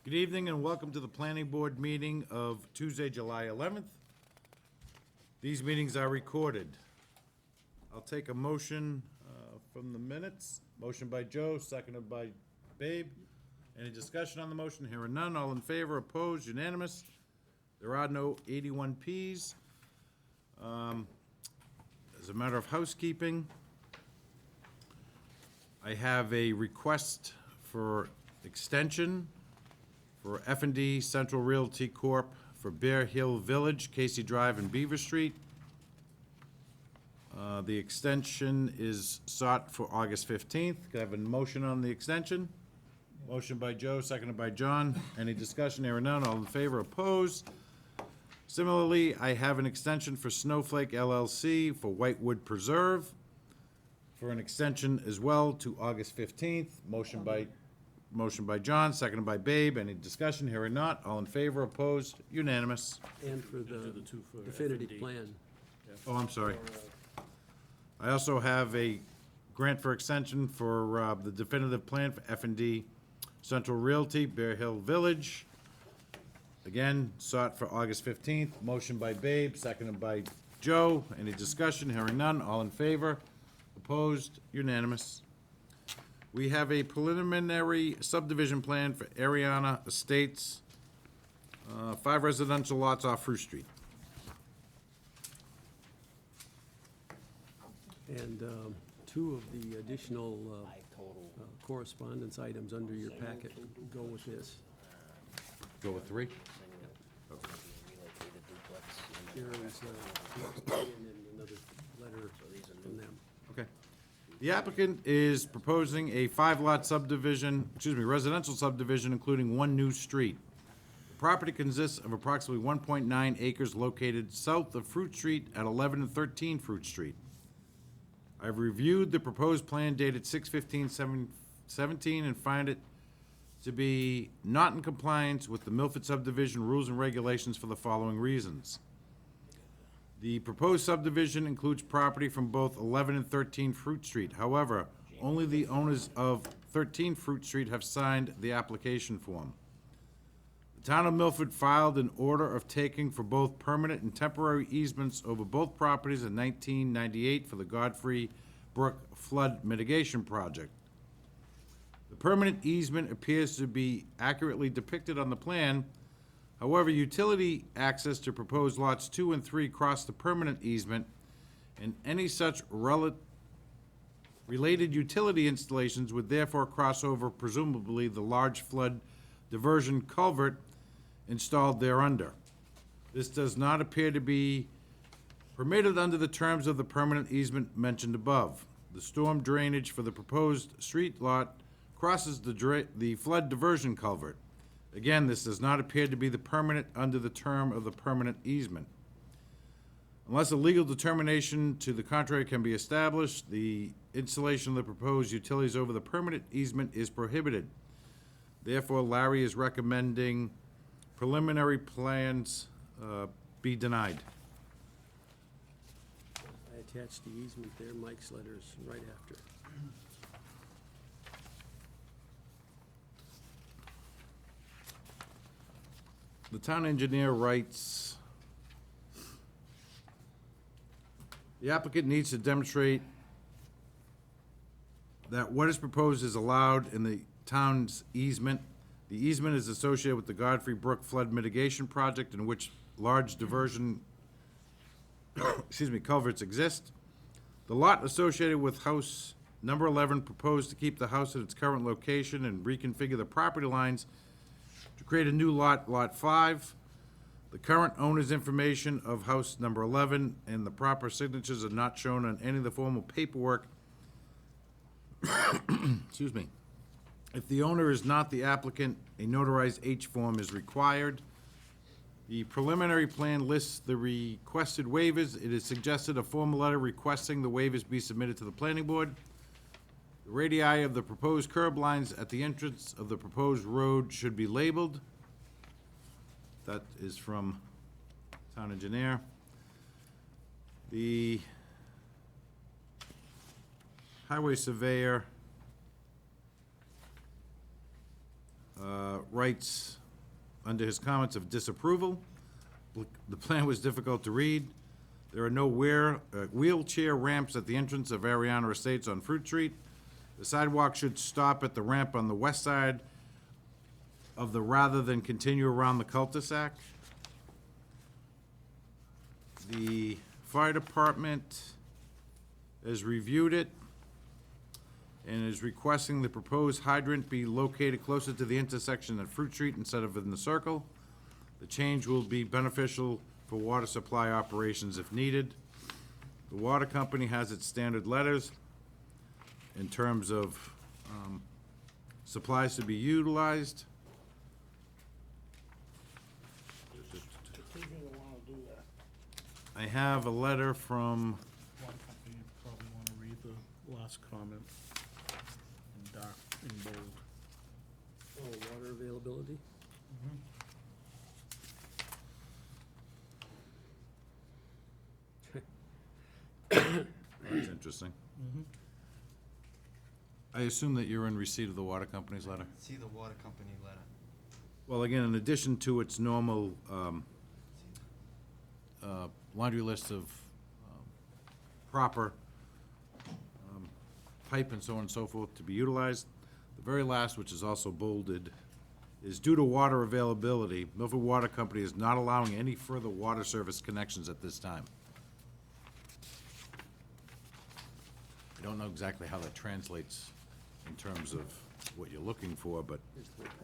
Good evening and welcome to the Planning Board meeting of Tuesday, July 11th. These meetings are recorded. I'll take a motion from the minutes. Motion by Joe, seconded by Babe. Any discussion on the motion? Hearing none. All in favor, opposed, unanimous. There are no 81Ps. As a matter of housekeeping, I have a request for extension for F&D Central Realty Corp. for Bear Hill Village, Casey Drive and Beaver Street. The extension is sought for August 15th. Can I have a motion on the extension? Motion by Joe, seconded by John. Any discussion? There are none. All in favor, opposed? Similarly, I have an extension for Snowflake LLC for Whitewood Preserve for an extension as well to August 15th. Motion by John, seconded by Babe. Any discussion? Here or not? All in favor, opposed? Unanimous. And for the definitive plan. Oh, I'm sorry. I also have a grant for extension for the definitive plan for F&D Central Realty, Bear Hill Village. Again, sought for August 15th. Motion by Babe, seconded by Joe. Any discussion? Hearing none. All in favor? Opposed? Unanimous. We have a preliminary subdivision plan for Ariana Estates, 5 residential lots off Fruit Street. And two of the additional correspondence items under your packet go with this. Go with 3? There is and another letter from them. Okay. The applicant is proposing a 5-lot subdivision, residential subdivision, including 1 new street. The property consists of approximately 1.9 acres located south of Fruit Street at 11 and 13 Fruit Street. I've reviewed the proposed plan dated 6/15/17 and find it to be not in compliance with the Milford subdivision rules and regulations for the following reasons. The proposed subdivision includes property from both 11 and 13 Fruit Street. However, only the owners of 13 Fruit Street have signed the application form. The town of Milford filed an order of taking for both permanent and temporary easements over both properties in 1998 for the Godfrey Brook Flood Mitigation Project. The permanent easement appears to be accurately depicted on the plan. However, utility access to proposed lots 2 and 3 cross the permanent easement, and any such related utility installations would therefore cross over presumably the large flood diversion culvert installed thereunder. This does not appear to be permitted under the terms of the permanent easement mentioned above. The storm drainage for the proposed street lot crosses the flood diversion culvert. Again, this does not appear to be the permanent under the term of the permanent easement. Unless a legal determination to the contrary can be established, the installation of the proposed utilities over the permanent easement is prohibited. Therefore, Larry is recommending preliminary plans be denied. I attached the easement there, Mike's letters right after. The town engineer writes, the applicant needs to demonstrate that what is proposed is allowed in the town's easement. The easement is associated with the Godfrey Brook Flood Mitigation Project, in which large diversion culverts exist. The lot associated with house number 11 proposed to keep the house at its current location and reconfigure the property lines to create a new lot, Lot 5. The current owner's information of house number 11 and the proper signatures are not shown on any of the formal paperwork. Excuse me. If the owner is not the applicant, a notarized H form is required. The preliminary plan lists the requested waivers. It is suggested a formal letter requesting the waivers be submitted to the planning board. The radii of the proposed curb lines at the entrance of the proposed road should be labeled. That is from town engineer. The highway surveyor writes, under his comments of disapproval, the plan was difficult to read. There are no wheelchair ramps at the entrance of Ariana Estates on Fruit Street. The sidewalk should stop at the ramp on the west side of the, rather than continue around the cul-de-sac. The fire department has reviewed it and is requesting the proposed hydrant be located closer to the intersection at Fruit Street instead of in the circle. The change will be beneficial for water supply operations if needed. The water company has its standard letters in terms of supplies to be utilized. I have a letter from, Water company, you probably want to read the last comment in dark, in bold. Oh, water availability? that's interesting. I assume that you're in receipt of the water company's letter? See the water company letter. Well, again, in addition to its normal laundry list of proper pipe and so on and so forth to be utilized, the very last, which is also bolded, is due to water availability, Milford Water Company is not allowing any further water service connections at this time. I don't know exactly how that translates in terms of what you're looking for, but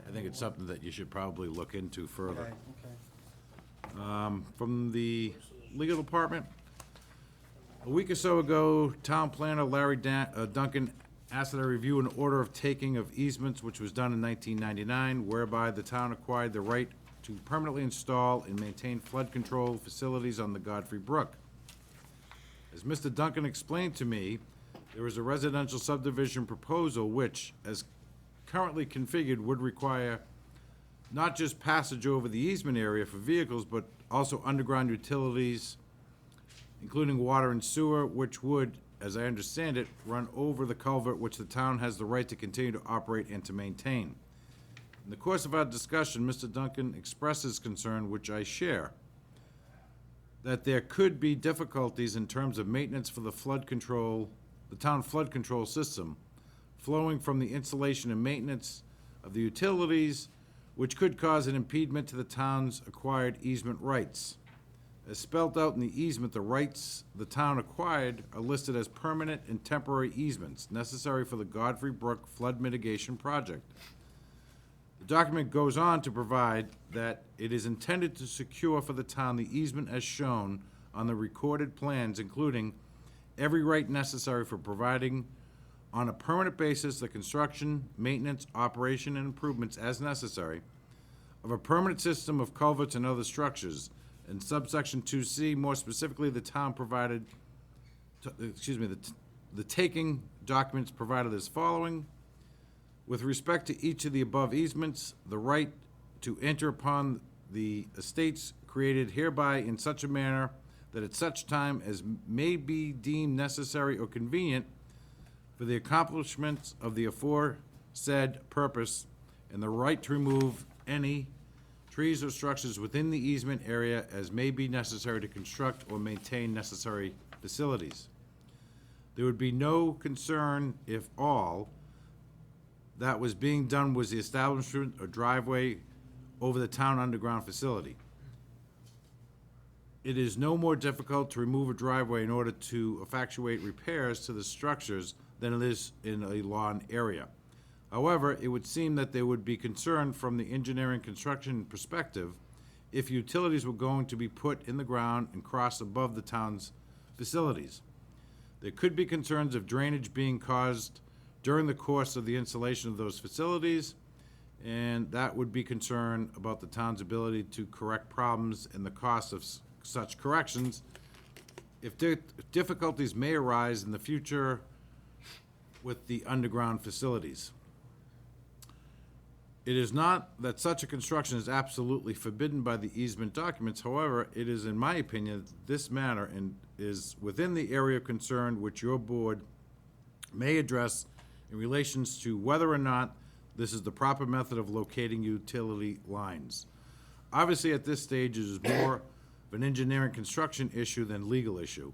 I think it's something that you should probably look into further. Okay. From the legal department, a week or so ago, town planner Larry Duncan asked that I review an order of taking of easements, which was done in 1999, whereby the town acquired the right to permanently install and maintain flood control facilities on the Godfrey Brook. As Mr. Duncan explained to me, there is a residential subdivision proposal which, as currently configured, would require not just passage over the easement area for vehicles, but also underground utilities, including water and sewer, which would, as I understand it, run over the culvert which the town has the right to continue to operate and to maintain. In the course of our discussion, Mr. Duncan expressed his concern, which I share, that there could be difficulties in terms of maintenance for the flood control, the town flood control system, flowing from the installation and maintenance of the utilities, which could cause an impediment to the town's acquired easement rights. As spelled out in the easement, the rights the town acquired are listed as permanent and temporary easements necessary for the Godfrey Brook Flood Mitigation Project. The document goes on to provide that it is intended to secure for the town the easement as shown on the recorded plans, including every right necessary for providing on a permanent basis the construction, maintenance, operation, and improvements as necessary of a permanent system of culverts and other structures. In subsection 2C, more specifically, the town provided, the taking documents provided as following. With respect to each of the above easements, the right to enter upon the estates created hereby in such a manner that at such time as may be deemed necessary or convenient for the accomplishment of the aforesaid purpose, and the right to remove any trees or structures within the easement area as may be necessary to construct or maintain necessary facilities. There would be no concern if all that was being done was the establishment of driveway over the town underground facility. It is no more difficult to remove a driveway in order to effectuate repairs to the structures than it is in a lawn area. However, it would seem that there would be concern from the engineering construction perspective if utilities were going to be put in the ground and cross above the town's facilities. There could be concerns of drainage being caused during the course of the installation of those facilities, and that would be concern about the town's ability to correct problems and the cost of such corrections. If difficulties may arise in the future with the underground facilities. It is not that such a construction is absolutely forbidden by the easement documents. However, it is, in my opinion, this matter and is within the area of concern which your board may address in relations to whether or not This is the proper method of locating utility lines. Obviously, at this stage, it is more of an engineering construction issue than legal issue.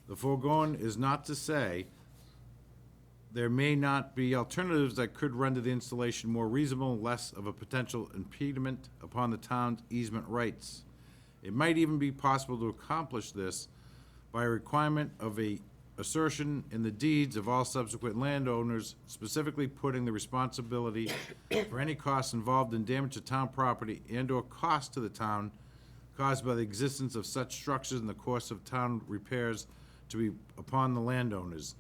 The foregoing is not to say there may not be alternatives that could render the installation more reasonable and less of a potential impediment upon the town's easement rights. It might even be possible to accomplish this by a requirement of a assertion in the deeds of all subsequent landowners, specifically putting the responsibility for any costs involved in damage to town property and/or cost to the town caused by the existence of such structures in the course of town repairs to be upon the landowners.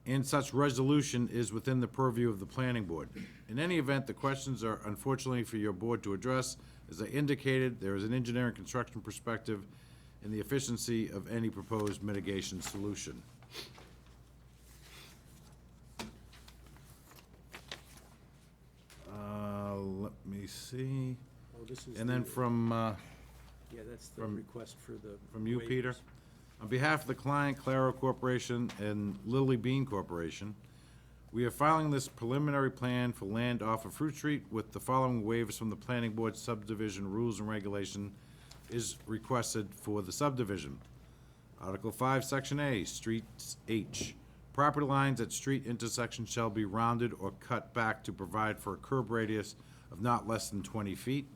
And such resolution is within the purview of the planning board. In any event, the questions are unfortunately for your board to address. As I indicated, there is an engineering construction perspective in the efficiency of any proposed mitigation solution. Let me see. Oh, this is And then the- from, Yeah, that's the from- request for the. from you, Peter. waivers. On behalf of the client, Claro Corporation and Lily Bean Corporation, we are filing this preliminary plan for land off of Fruit Street with the following waivers from the Planning Board subdivision rules and regulation is requested for the subdivision. Article 5, Section A, Streets H. Property lines at street intersections shall be rounded or cut back to provide for a curb radius of not less than 20 feet.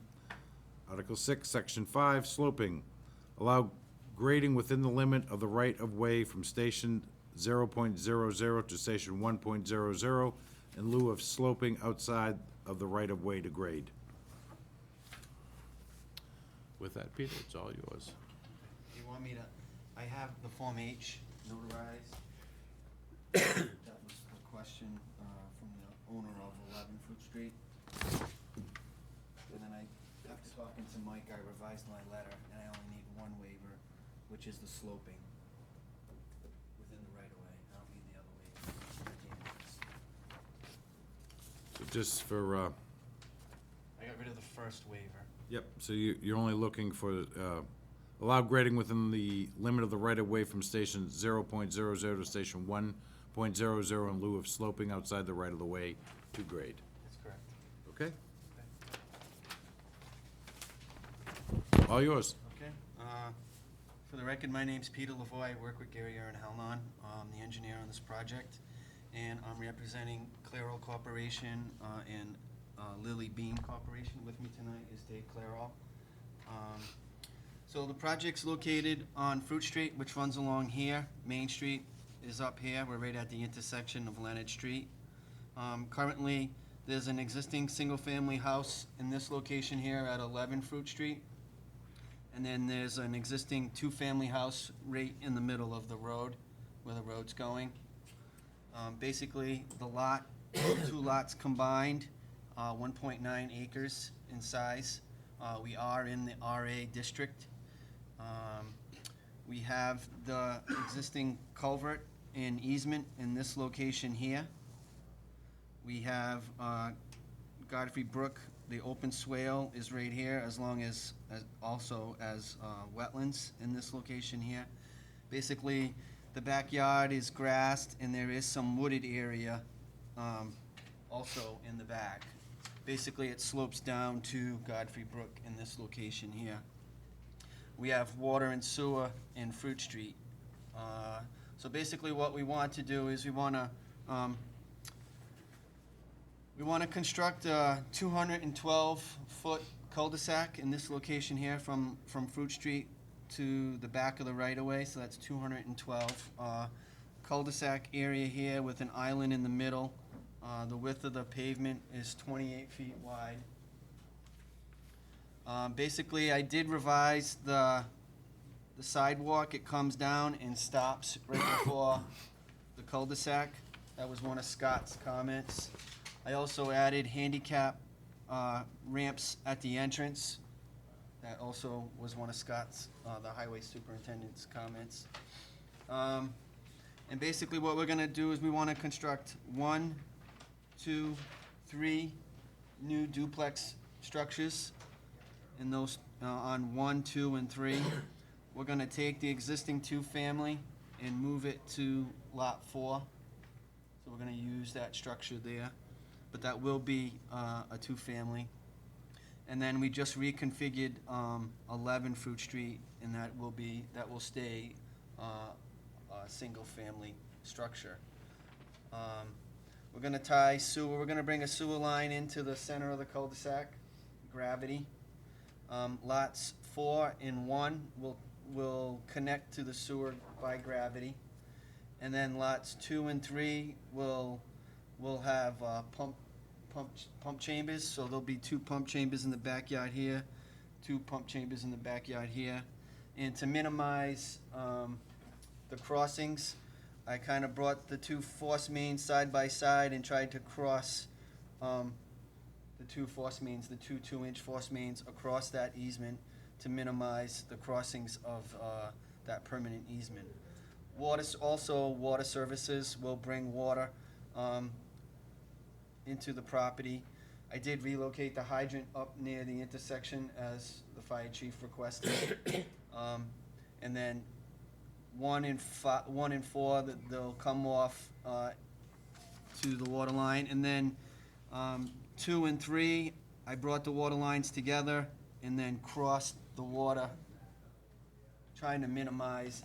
Article 6, Section 5, Sloping. Allow grading within the limit of the right-of-way from Station 0.00 to Station 1.00 in lieu of sloping outside of the right-of-way to grade. With that, Peter, it's all yours. You want me to, I have the Form H notarized. That was the question, from the owner of 11 Fruit Street. And then after talking to Mike, I revised my letter, and I only need one waiver, which is the sloping within the right of way. I don't need the other waivers. So just for, I got rid of the first waiver. yep, so you're only looking for, allow grading within the limit of the right-of-way from Station 0.00 to Station 1.00 in lieu of sloping outside the right-of-the-way to grade. That's correct. Okay? All yours. Okay. For the record, my name's Peter Lavoie. I work with Gary Aaron Hellnon. I'm the engineer on this project. And I'm representing Clairol Corporation and Lily Bean Corporation. With me tonight is Dave Clairol. So the project's located on Fruit Street, which runs along here. Main Street is up here. We're right at the intersection of Leonard Street. Currently, there's an existing single-family house in this location here at 11 Fruit Street. And then there's an existing two-family house right in the middle of the road, where the road's going. Basically, the lot, two lots combined, 1.9 acres in size. We are in the RA district. We have the existing culvert and easement in this location here. We have Godfrey Brook, the open swale is right here, as long as also as wetlands in this location here. Basically, the backyard is grassed, and there is some wooded area also in the back. Basically, it slopes down to Godfrey Brook in this location here. We have water and sewer in Fruit Street. So basically, what we want to do is we want to construct a 212-foot cul-de-sac in this location here from Fruit Street to the back of the right-of-way, so that's 212. Cul-de-sac area here with an island in the middle. The width of the pavement is 28 feet wide. Basically, I did revise the sidewalk. It comes down and stops right before the cul-de-sac. That was one of Scott's comments. I also added handicap ramps at the entrance. That also was one of Scott's, the highway superintendent's comments. And basically what we're gonna do is we wanna construct 1, 2, 3 new duplex structures. And those, on 1, 2, and 3. We're gonna take the existing two-family and move it to lot 4. So we're gonna use that structure there. but that will be a two-family. And then we just reconfigured 11 Fruit Street, and that will stay a single-family structure. We're gonna tie sewer, we're gonna bring a sewer line into the center of the cul-de-sac, gravity. Lots 4 and 1 will connect to the sewer by gravity. And then lots 2 and 3 will have pump chambers, so there'll be 2 pump chambers in the backyard here, 2 pump chambers in the backyard here. And to minimize the crossings, I kind of brought the 2 force mains side by side and tried to cross the 2 force mains, the 2 2-inch force mains across that easement to minimize the crossings of that permanent easement. Water services will bring water into the property. I did relocate the hydrant up near the intersection as the fire chief requested. And then 1 and 4, they'll come off to the water line. And then 2 and 3, I brought the water lines together and then crossed the water, trying to minimize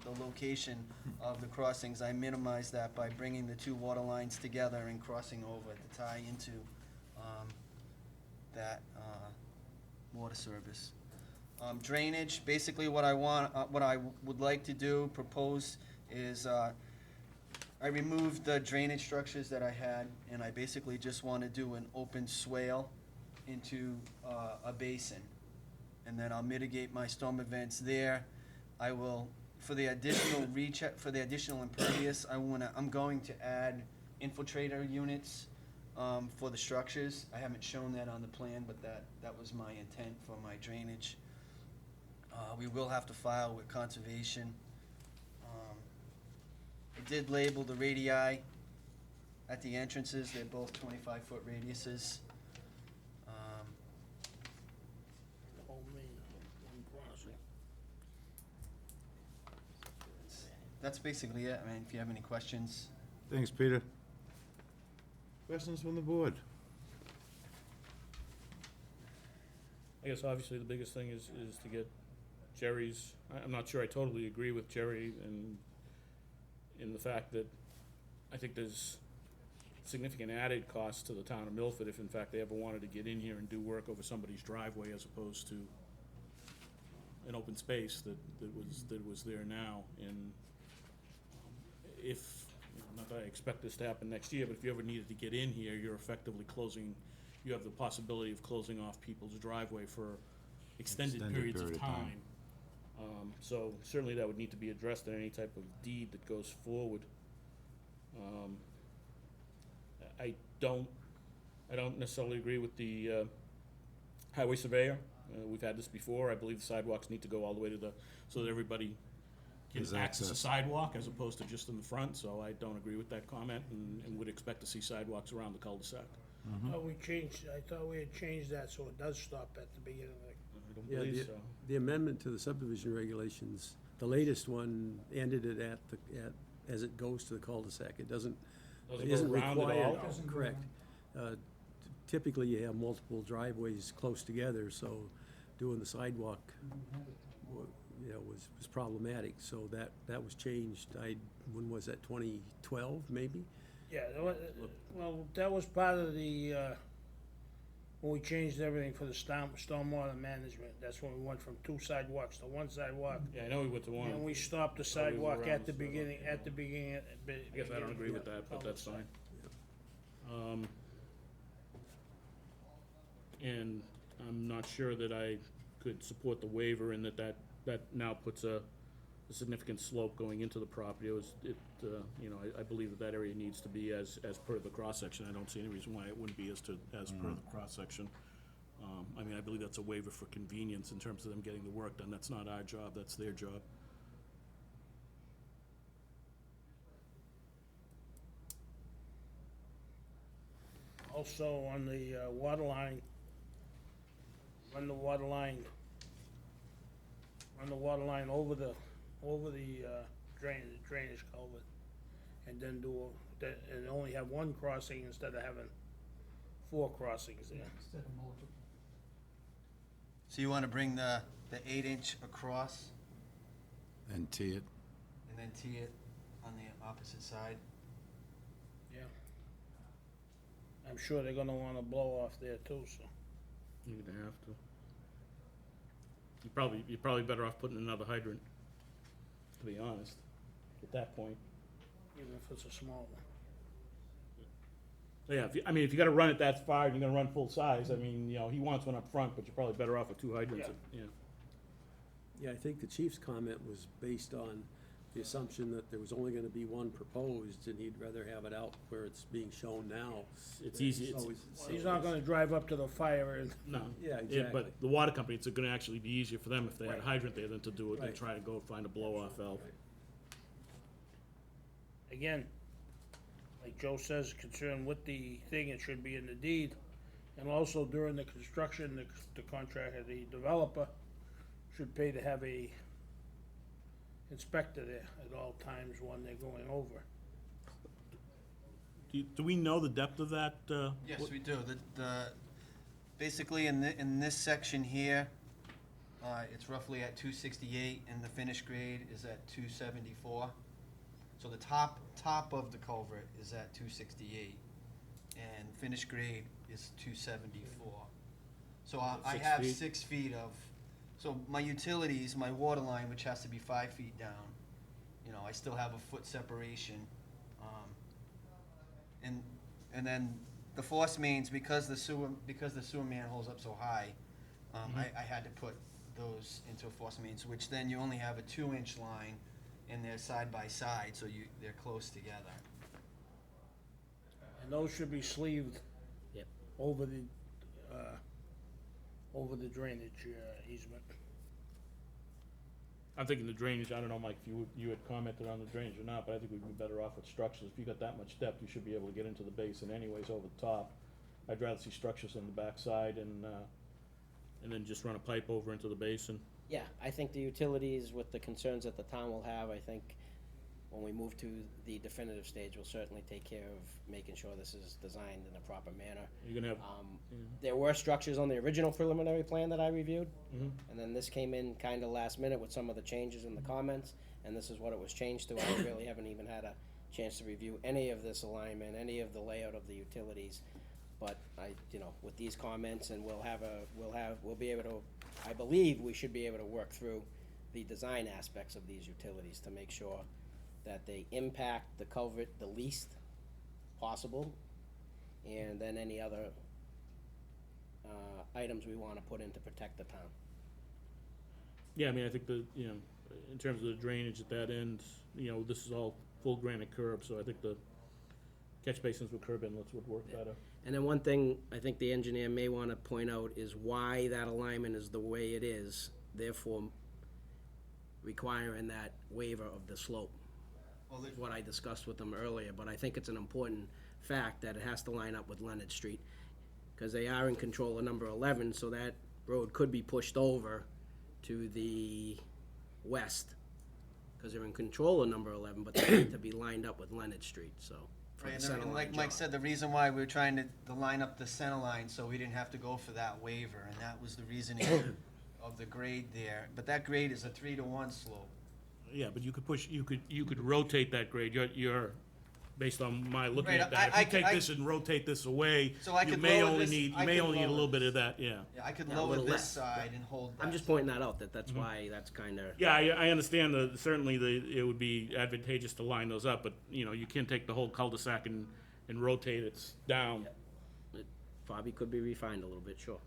the location of the crossings. I minimized that by bringing the 2 water lines together and crossing over to tie into that water service. Drainage, basically what I would like to do, propose, is I removed the drainage structures that I had, and I basically just want to do an open swale into a basin. And then I'll mitigate my storm events there. I will, for the additional for the additional impervious, I'm going to add infiltrator units for the structures. I haven't shown that on the plan, but that was my intent for my drainage. We will have to file with conservation. I did label the radii at the entrances. They're both 25-foot radiuses. Whole main, one crossing. That's basically it. I mean, if you have any questions. Thanks, Peter. Questions from the board? I guess obviously the biggest thing is to get Jerry's, I'm not sure I totally agree with Jerry in the fact that I think there's significant added cost to the town of Milford if in fact they ever wanted to get in here and do work over somebody's driveway as opposed to an open space that was there now. And if, not that I expect this to happen next year, but if you ever needed to get in here, you're effectively you have the possibility of closing off people's driveway for extended periods of time. So certainly that would need to be addressed in any type of deed that goes forward. I don't necessarily agree with the highway surveyor. We've had this before. I believe the sidewalks need to go all the way to so that everybody can There's access a access. sidewalk as opposed to just in the front, so I don't agree with that comment and would expect to see sidewalks around the cul-de-sac. I thought we had changed that so it does stop at the beginning of the. I don't Yeah, believe so. the amendment to the subdivision regulations, the latest one ended it as it goes to the cul-de-sac. It doesn't, Doesn't it go isn't around at required. all? Correct. Typically, you have multiple driveways close together, so doing the sidewalk, was problematic. So that was changed. When was that, 2012, maybe? Yeah, well, that was part of the, when we changed everything for the stormwater management. That's when we went from 2 sidewalks to 1 sidewalk. Yeah, I know we went to one. And we stopped the Thought we were sidewalk around at the the sidewalk, beginning, yeah. I I guess I don't agree with that, but that's fine. And I'm not sure that I could support the waiver in that now puts a significant slope going into the property. I believe that area needs to be as per the cross-section. I don't see any reason why it wouldn't be as per the cross-section. I believe that's a waiver for convenience in terms of them getting the work done. That's not our job, that's their job. Also, on the water line, run the water line over the drainage culvert, and then and only have 1 crossing instead of having 4 crossings there. So you wanna bring the 8-inch across And tee it. and then tee it on the opposite side? Yeah. I'm sure they're gonna wanna blow off there too, so. You're gonna have to. You're probably better off putting another hydrant, to be honest, at that point. Even if it's a small one. So yeah, if you gotta run it that far, and you're gonna run full size, I mean, you know, he wants one up front, but you're probably better off with 2 hydrants, Yeah. yeah. Yeah, I think the chief's comment was based on the assumption that there was only gonna be one proposed, and he'd rather have it out where it's being shown now. It's easy, it's, always- Well, he's not gonna drive up to the fire and, no. Yeah, Yeah, exactly. but the water company, it's gonna actually be easier for them if they had a Right. hydrant there than to do it and Right. try to go find a blow-off valve. again, like Joe says, concerned with the thing, it should be in the deed. And also during the construction, the contractor, the developer should pay to have a inspector there at all times when they're going over. Do we know the depth of that, Yes, we do. Basically in this section here, it's roughly at 268 and the finished grade is at 274. So the top of the culvert is at 268 and finished grade is 274. So I 6 have feet? 6 feet of, so my utilities, my water line, which has to be 5 feet down, you know, I still have a foot separation. And then the force mains, because the sewer manhole's up so high, I had to put those into force mains, which then you only have a 2-inch line and they're side by side, so they're close together. And those should be sleeved Yep. over the drainage easement. I'm thinking the drainage, I don't know, Mike, if you had commented on the drainage or not, but I think we'd be better off with structures. If you got that much depth, you should be able to get into the basin anyways over the top. I'd rather see structures on the backside and then just run a pipe over into the basin. Yeah, I think the utilities, with the concerns that the town will have, I think when we move to the definitive stage, we'll certainly take care of making sure this is designed in a proper manner. You're gonna have, There were structures on the original preliminary plan that I reviewed, Mhm. and then this came in kinda last minute with some of the changes in the comments, and this is what it was changed to. I really haven't even had a chance to review any of this alignment, any of the layout of the utilities. But with these comments, and we'll be able to, I believe we should be able to work through the design aspects of these utilities to make sure that they impact the culvert the least possible, and then any other items we wanna put in to protect the town. yeah, I mean, I think in terms of the drainage at that end, this is all full granite curb, so I think the catch basins with curb inlets would work better. And then one thing I think the engineer may wanna point out is why that alignment is the way it is, therefore requiring that waiver of the slope. Well, Is what I discussed with them earlier, but I think it's an important fact that it has to line up with Leonard Street, because they are in control of number 11, so that road could be pushed over to the west, because they're in control of number 11, but they need to be lined up with Leonard Street, so. for the Right, center and line like Mike job. said, the reason why we were trying to line up the center line, so we didn't have to go for that waiver, and that was the reasoning of the grade there. But that grade is a 3-to-1 slope. Yeah, but you could rotate that grade, you're, based on my looking Right, at that, I if you take could- this and rotate this away, So I you could may lower only this- need, I you may could only need a lower little this. bit of that, yeah. Yeah, I could Yeah, a lower little this less, side and hold that. I'm just pointing that out, that's why that's kinda. Yeah, I understand that certainly it would be advantageous to line those up, but, you can't take the whole cul-de-sac and rotate it down. It probably could be refined a little bit, sure.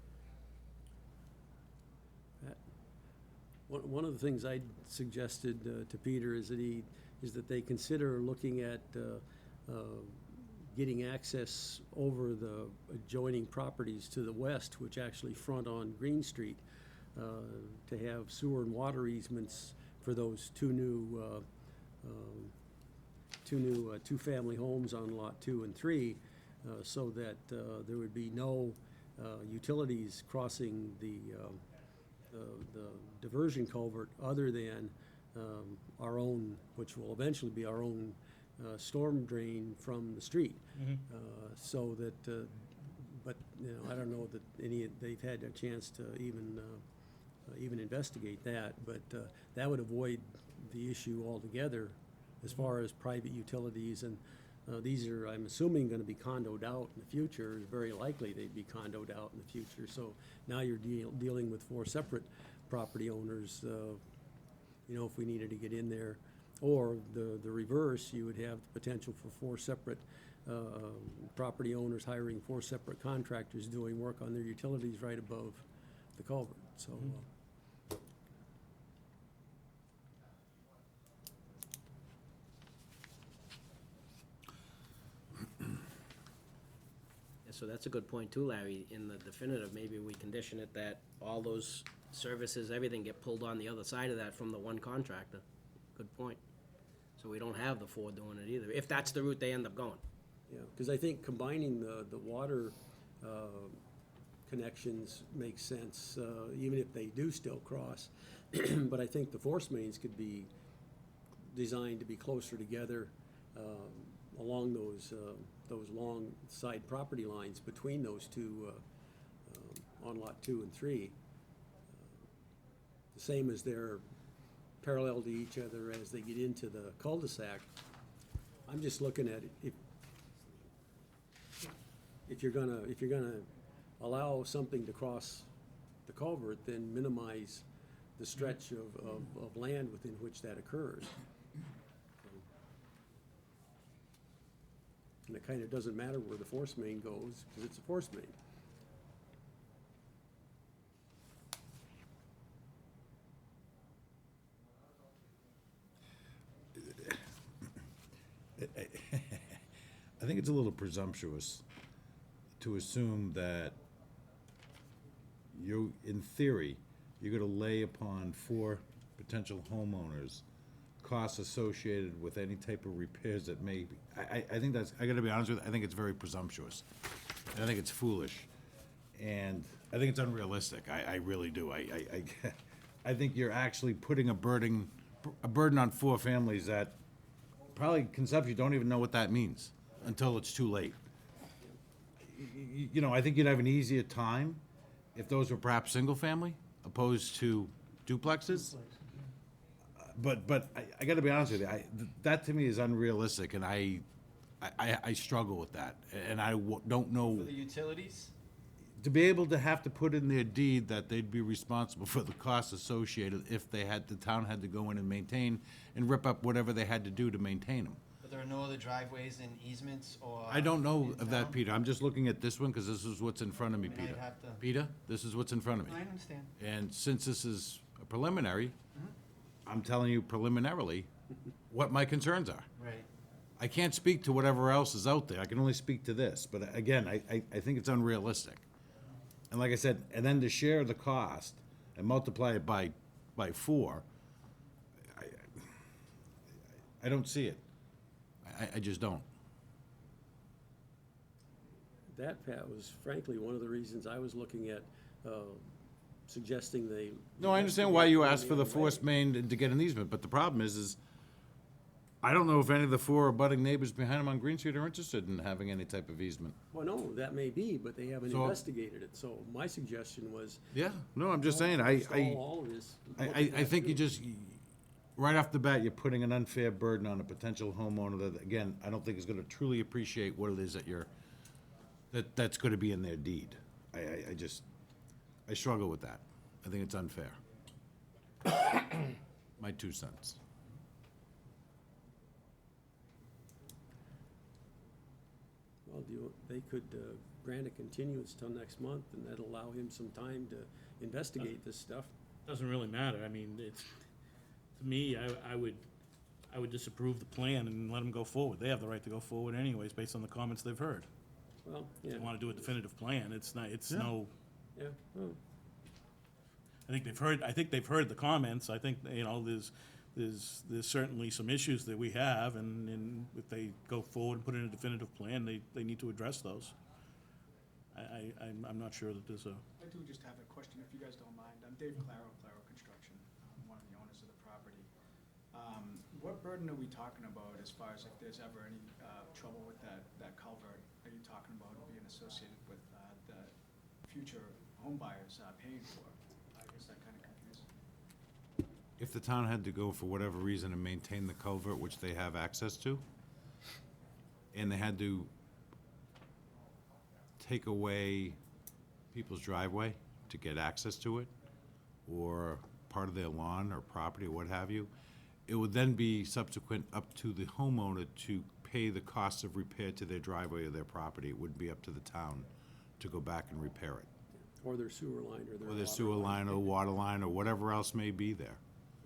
One of the things I suggested to Peter is that they consider looking at getting access over the adjoining properties to the west, which actually front on Green Street, to have sewer and water easements for those two new two-family homes on Lot 2 and 3, so that there would be no utilities crossing the diversion culvert other than our own, which will eventually be our own storm drain from the street. So that, but you know, I don't know that they've had a chance to even investigate that, but that would avoid the issue altogether as far as private utilities, and these are, I'm assuming, gonna be condoed out in the future. It's very likely they'd be condoed out in the future, so now you're dealing with 4 separate property owners, you know, if we needed to get in there. Or the reverse, you would have the potential for 4 separate property owners hiring 4 separate contractors doing work on their utilities right above the culvert, so. So that's a good point too, Larry. In the definitive, maybe we condition it that all those services, everything get pulled on the other side of that from the one contractor. Good point. So we don't have the 4 doing it either, if that's the route they end up going. Yeah, because I think combining the water connections makes sense, even if they do still cross. But I think the force mains could be designed to be closer together along those long side property lines between those two on lot 2 and 3. The same as they're parallel to each other as they get into the cul-de-sac. I'm just looking at it, if you're gonna allow something to cross the culvert, then minimize the stretch of land within which that occurs. And it kind of doesn't matter where the force main goes, because it's a force main. I think it's a little presumptuous to assume that you, in theory, you're gonna lay upon 4 potential homeowners costs associated with any type of repairs that may be. I think that's, I gotta be honest with you, I think it's very presumptuous. And I think it's foolish. And I think it's unrealistic. I really do. I think you're actually putting a burden on 4 families that probably conceptually don't even know what that means until it's too late. You know, I think you'd have an easier time if those were perhaps single-family opposed to duplexes. But I gotta be honest with you, that to me is unrealistic, and I struggle with that, and don't know. For the utilities? To be able to have to put in their deed that they'd be responsible for the costs associated if the town had to go in and maintain and rip up whatever they had to do to maintain them. But there are no other driveways and easements or? I don't know in of that, town? Peter. I'm just looking at this one because this is what's in front of me, I mean, I'd Peter. have to- Peter, this is what's in front of me. I understand. And since this is a preliminary, I'm telling you preliminarily what my concerns are. Right. I can't speak to whatever else is out there. I can only speak to this. But again, I think it's unrealistic. And like I said, and then to share the cost and multiply it by 4, I don't see it. I just don't. That, Pat, was frankly one of the reasons I was looking at suggesting they. No, I understand why you asked for the other way. force main to get an easement, but the problem is I don't know if any of the 4 abutting neighbors behind them on Green Street are interested in having any type of easement. Well, no, that may be, but they haven't So- investigated it, so my suggestion was. Yeah, no, I'm just saying, install all of this. I think you just, right off the bat, you're putting an unfair burden on a potential homeowner that, again, I don't think is gonna truly appreciate what it is that's gonna be in their deed. I struggle with that. I think it's unfair. My 2 cents. Well, they could grant a continuance till next month, and that'll allow him some time to investigate this stuff. Doesn't really matter. I mean, it's, to me, I would disapprove the plan and let them go forward. They have the right to go forward anyways, based on the comments they've heard. Well, If yeah, they wanna do a definitive plan, it's not, it's Yeah. no, yeah, well, I think they've heard the comments. I think, you know, there's certainly some issues that we have, and if they go forward and put in a definitive plan, they need to address those. I'm not sure that there's a, I do just have a question, if you guys don't mind. I'm Dave Claro, Claro Construction, one of the owners of the property. What burden are we talking about as far as if there's ever any trouble with that culvert? Are you talking about it being associated with the future home buyers paying for. I guess that kind of confusing. If the town had to go for whatever reason and maintain the culvert, which they have access to, and they had to take away people's driveway to get access to it, or part of their lawn or property or what have you, it would then be subsequent up to the homeowner to pay the cost of repair to their driveway or their property. It wouldn't be up to the town to go back and repair it. Or their sewer line or their Or their water sewer line or water line or whatever else may be there.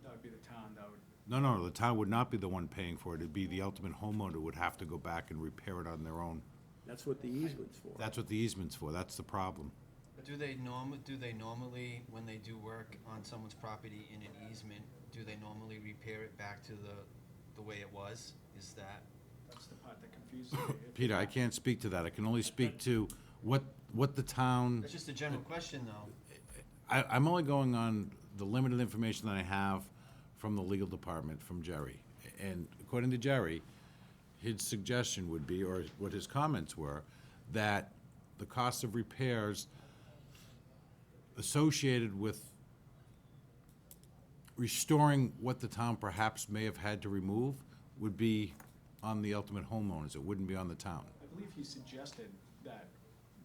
That would be the town that would, No, the town would not be the one paying for it. It'd be the ultimate homeowner would have to go back and repair it on their own. That's what the easement's for. That's what the easement's for. That's the problem. But do they normally, when they do work on someone's property in an easement, do they normally repair it back to the way it was? Is that? that's the part that confuses me. Peter, I can't speak to that. I can only speak to what the town, That's just a general question, though. I'm only going on the limited information that I have from the legal department, from Jerry. And according to Jerry, his suggestion would be, or what his comments were, that the cost of repairs associated with restoring what the town perhaps may have had to remove would be on the ultimate homeowners. It wouldn't be on the town. I believe he suggested that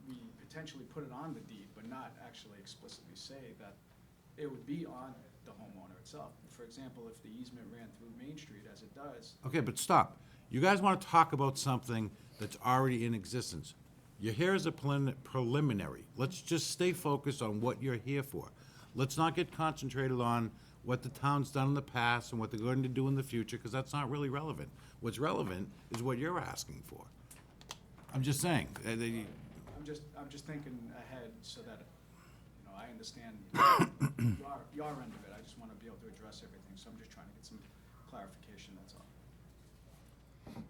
we potentially put it on the deed, but not actually explicitly say that it would be on the homeowner itself. For example, if the easement ran through Main Street as it does, Okay, but stop. You guys want to talk about something that's already in existence. You're here as a preliminary. Let's just stay focused on what you're here for. Let's not get concentrated on what the town's done in the past and what they're going to do in the future, because that's not really relevant. What's relevant is what you're asking for. I'm just saying. I'm just thinking ahead so that, I understand your end of it. I just want to be able to address everything, so I'm just trying to get some clarification, that's all.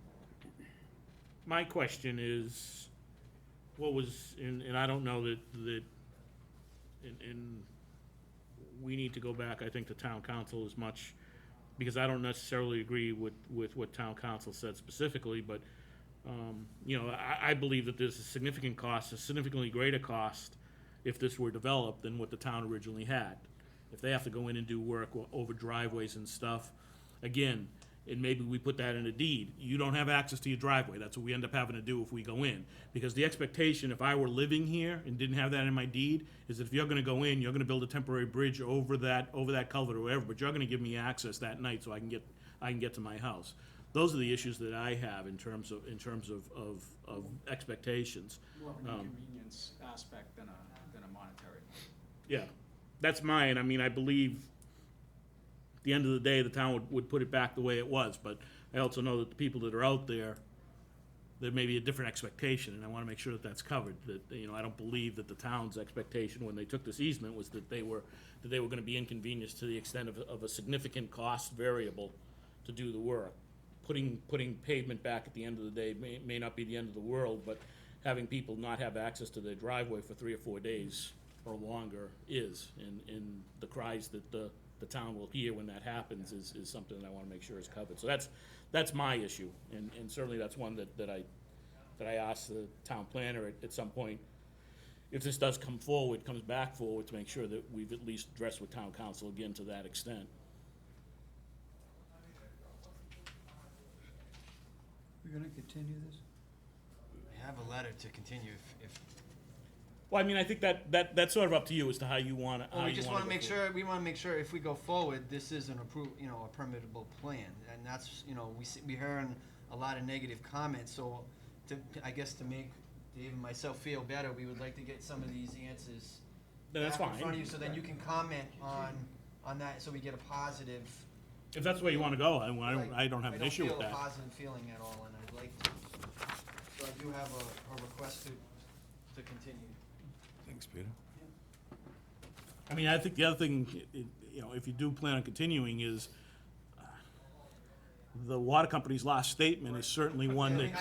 My question is, what was, and I don't know that, and we need to go back, I think, to town council as much, because I don't necessarily agree with what town council said specifically, but, I believe that there's a significant cost, a significantly greater cost if this were developed than what the town originally had. If they have to go in and do work over driveways and stuff, again, and maybe we put that in a deed. You don't have access to your driveway. That's what we end up having to do if we go in. Because the expectation, if I were living here and didn't have that in my deed, is that if you're gonna go in, you're gonna build a temporary bridge over that culvert or whatever, but you're gonna give me access that night so I can get to my house. Those are the issues that I have in terms of expectations. More of an inconvenience aspect than a monetary. Yeah, that's mine. I mean, I believe at the end of the day, the town would put it back the way it was, but I also know that the people that are out there, there may be a different expectation, and I wanna make sure that that's covered. That, I don't believe that the town's expectation when they took this easement was that they were gonna be inconvenienced to the extent of a significant cost variable to do the work. Putting pavement back at the end of the day may not be the end of the world, but having people not have access to their driveway for 3 or 4 days or longer is, and the cries that the town will hear when that happens is something that I wanna make sure is covered. So that's my issue, and certainly that's one that I asked the town planner at some point, if this does comes back forward, to make sure that we've at least addressed with town council again to that extent. We're gonna continue this? We have a letter to continue if Well, I mean, I think that's sort of up to you as to how you wanna, Well, we just wanna wanna go make forward. sure, we wanna make sure if we go forward, this is an approved, a permittable plan. And that's, we heard a lot of negative comments, so I guess to make Dave and myself feel better, we would like to get some of these answers Then that's back in front of fine. you, so then you can comment on that, so we get a positive. If that's the way you wanna go, I don't have an issue with I don't that. feel a positive feeling at all, and I'd like to. So I do have a request to continue. Thanks, Peter. I mean, I think the other thing, if you do plan on continuing is, the water company's last statement is certainly one that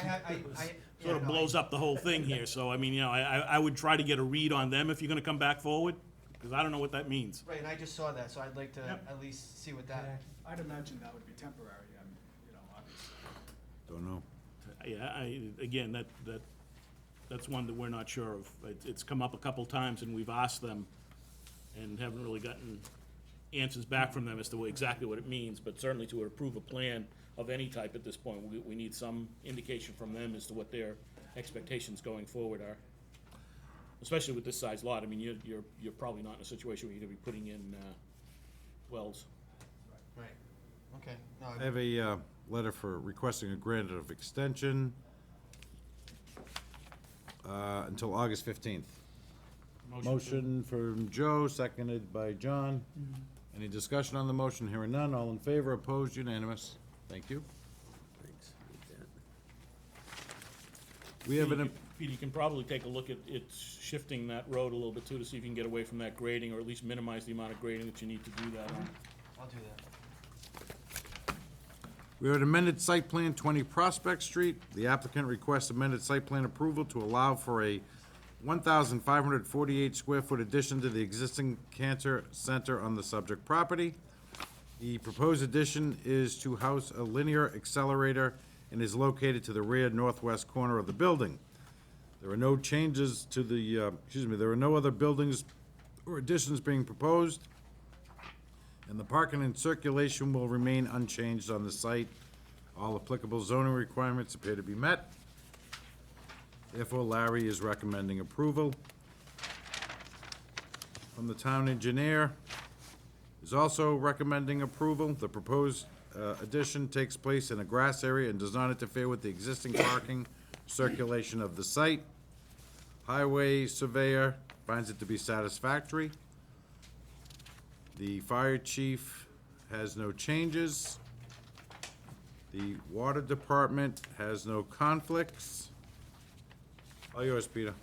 sort of blows up the whole thing here. So, I mean, I would try to get a read on them if you're gonna come back forward, because I don't know what that means. Right, and I just saw that, so I'd like to Yep. at least see what that. I'd imagine that would be temporary, obviously. Don't know. Yeah, again, that that's one that we're not sure of. It's come up a couple times, and we've asked them, and haven't really gotten answers back from them as to exactly what it means, but certainly to approve a plan of any type at this point, we need some indication from them as to what their expectations going forward are. Especially with this size lot, I mean, you're probably not in a situation where you're gonna be putting in, wells. Right, okay. No, I have a letter for requesting a grant of extension until August 15th. Motion from Joe, seconded by John. Any discussion on the motion? Hearing none. All in favor, opposed, unanimous. Thank you. Thanks. Need that. We have an, Peter, you can probably take a look at shifting that road a little bit too, to see if you can get away from that grading, or at least minimize the amount of grading that you need to do that on. I'll do that. we have an amended site plan, 20 Prospect Street. The applicant requests amended site plan approval to allow for a 1,548 square foot addition to the existing cancer center on the subject property. The proposed addition is to house a linear accelerator and is located to the rear northwest corner of the building. There are no changes to the, there are no other buildings or additions being proposed, and the parking and circulation will remain unchanged on the site. All applicable zoning requirements appear to be met. Therefore, Larry is recommending approval. From the town engineer, is also recommending approval. The proposed addition takes place in a grass area and does not interfere with the existing parking circulation of the site. Highway surveyor finds it to be satisfactory. The fire chief has no changes. The water department has no conflicts. All yours, Peter.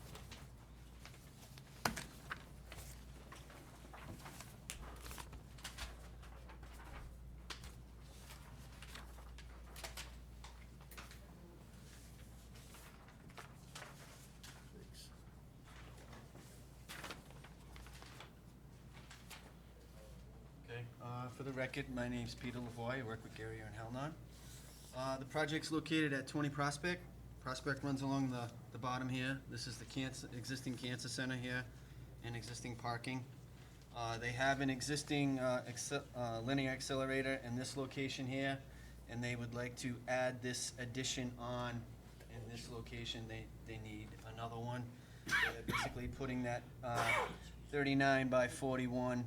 Okay, for the record, my name's Peter Lavoie, I work with Gary and Halnon. The project's located at 20 Prospect. Prospect runs along the bottom here. This is the existing cancer center here, and existing parking. They have an existing linear accelerator in this location here, and they would like to add this addition on in this location. They need another one. They're basically putting that 39 by 41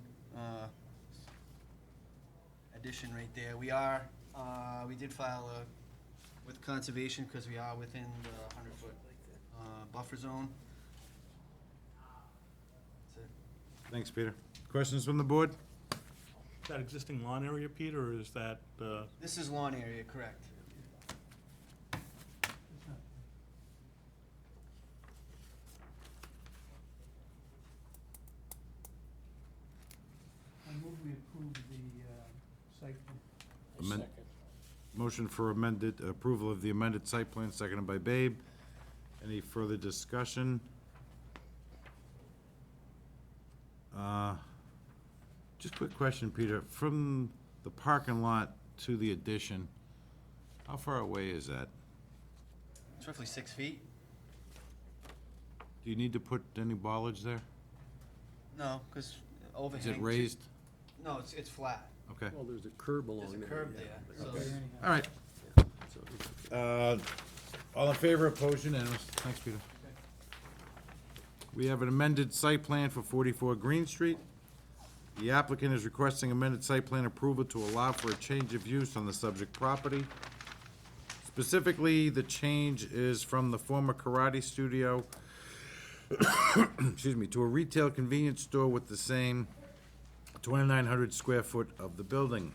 addition right there. We did file with conservation because we are within the 100-foot buffer zone. That's it. Thanks, Peter. Questions from the board? Is that existing lawn area, Peter, or is that, This is lawn area, correct. I move we approve the site plan. Amend- Second. Motion for amended, approval of the amended site plan, seconded by Babe. Any further discussion? Just quick question, Peter. From the parking lot to the addition, how far away is that? It's roughly 6 feet. Do you need to put any bollards there? No, because overhang. Is it raised? No, it's flat. Okay, Well, there's a curb along There's there. a curb yeah, there, but- so. Okay, anyhow. all right. so- All in favor, opposed, unanimous. Thanks, Peter. We have an amended site plan for 44 Green Street. The applicant is requesting amended site plan approval to allow for a change of use on the subject property. Specifically, the change is from the former karate studio, excuse me, to a retail convenience store with the same 2,900 square foot of the building.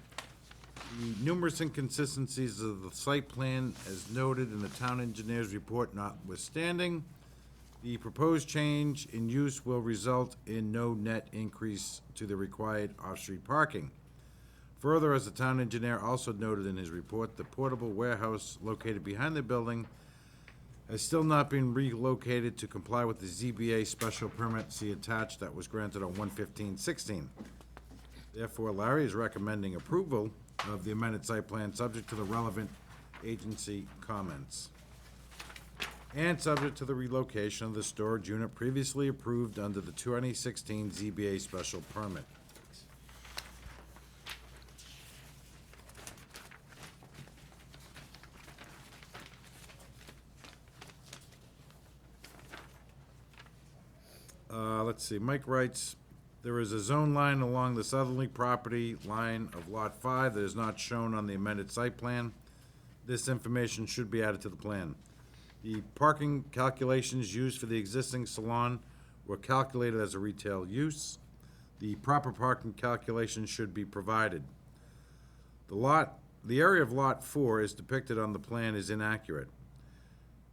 The numerous inconsistencies of the site plan, as noted in the town engineer's report notwithstanding, the proposed change in use will result in no net increase to the required off-street parking. Further, as the town engineer also noted in his report, the portable warehouse located behind the building has still not been relocated to comply with the ZBA special permit, see attached, that was granted on 1/15/16. Therefore, Larry is recommending approval of the amended site plan, subject to the relevant agency comments. and subject to the relocation of the storage unit previously approved under the 2016 ZBA special permit. Let's see, Mike writes, there is a zone line along the southerly property line of Lot 5 that is not shown on the amended site plan. This information should be added to the plan. The parking calculations used for the existing salon were calculated as a retail use. The proper parking calculations should be provided. The area of Lot 4 is depicted on the plan is inaccurate.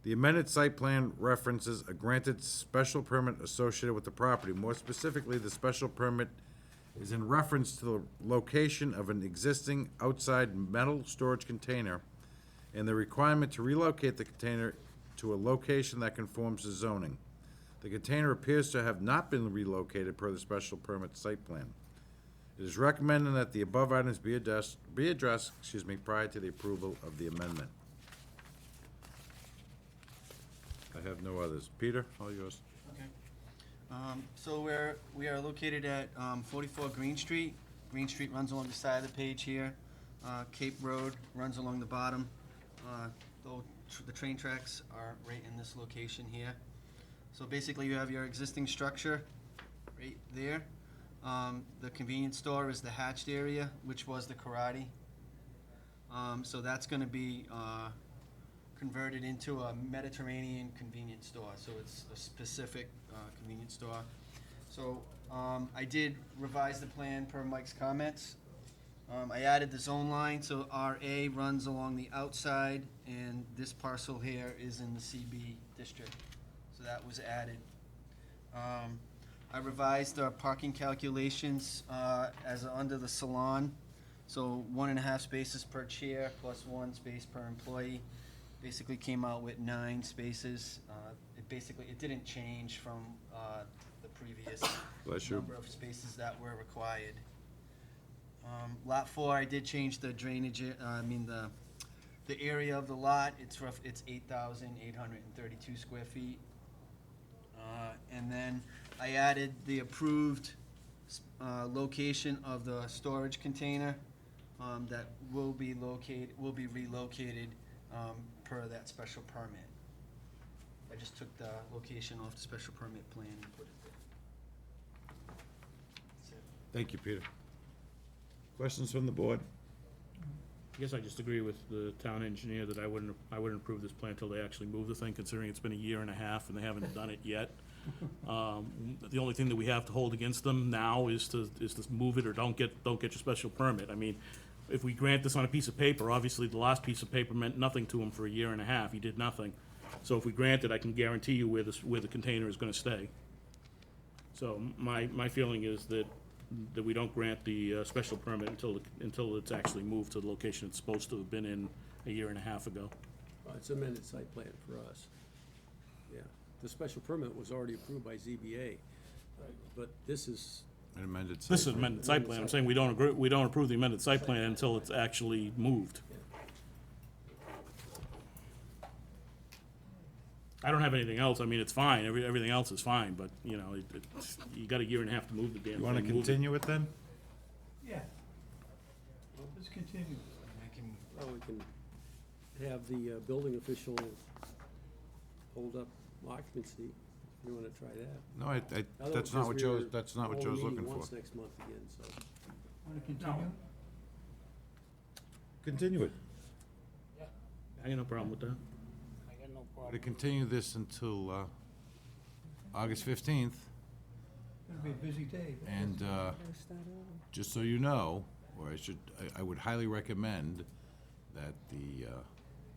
The amended site plan references a granted special permit associated with the property. More specifically, the special permit is in reference to the location of an existing outside metal storage container and the requirement to relocate the container to a location that conforms to zoning. The container appears to have not been relocated per the special permit site plan. It is recommended that the above items be addressed, prior to the approval of the amendment. I have no others. Peter, all yours. Okay. So we are located at 44 Green Street. Green Street runs along the side of the page here. Cape Road runs along the bottom. The train tracks are right in this location here. So basically, you have your existing structure right there. The convenience store is the hatched area, which was the karate. So that's going to be converted into a Mediterranean convenience store. So it's a specific convenience store. So I did revise the plan per Mike's comments. I added the zone line, so RA runs along the outside, and this parcel here is in the CB district. So that was added. I revised our parking calculations as under the salon. So 1.5 spaces per chair plus 1 space per employee. Basically came out with 9 spaces. It didn't change from the previous Bless you. number of spaces that were required. Lot 4, I did change the drainage, the area of the lot. It's 8,832 square feet. And then I added the approved location of the storage container that will be relocated per that special permit. I just took the location off the special permit plan and put it there. That's it. Thank you, Peter. Questions from the board? I guess I just agree with the town engineer that I wouldn't approve this plan until they actually move the thing, considering it's been 1.5 years and they haven't done it yet. The only thing that we have to hold against them now is to move it or don't get your special permit. I mean, if we grant this on a piece of paper, obviously the last piece of paper meant nothing to him for 1.5 years. He did nothing. So if we grant it, I can guarantee you where the container is gonna stay. So my feeling is that we don't grant the special permit until it's actually moved to the location it's supposed to have been in 1.5 years ago. It's amended site plan for us. Yeah, the special permit was already approved by ZBA, but this is, An amended site This is plan. amended site plan. I'm saying we don't approve the amended site plan until it's actually moved. I don't have anything else. I mean, it's fine. Everything else is fine, but, you know, you got 1.5 years to move the damn thing. You wanna Move it. continue it then? Yeah. Well, let's continue. well, we can have the building official hold up occupancy, if you wanna try that. No, Although, that's not what because Joe's, we're that's not what only Joe's meeting looking for. once next month again, so. Want to continue? Continue it. I got no problem with that. I got no To problem. continue this until August 15th, Gonna be a busy day. and just so you know, or I would highly recommend that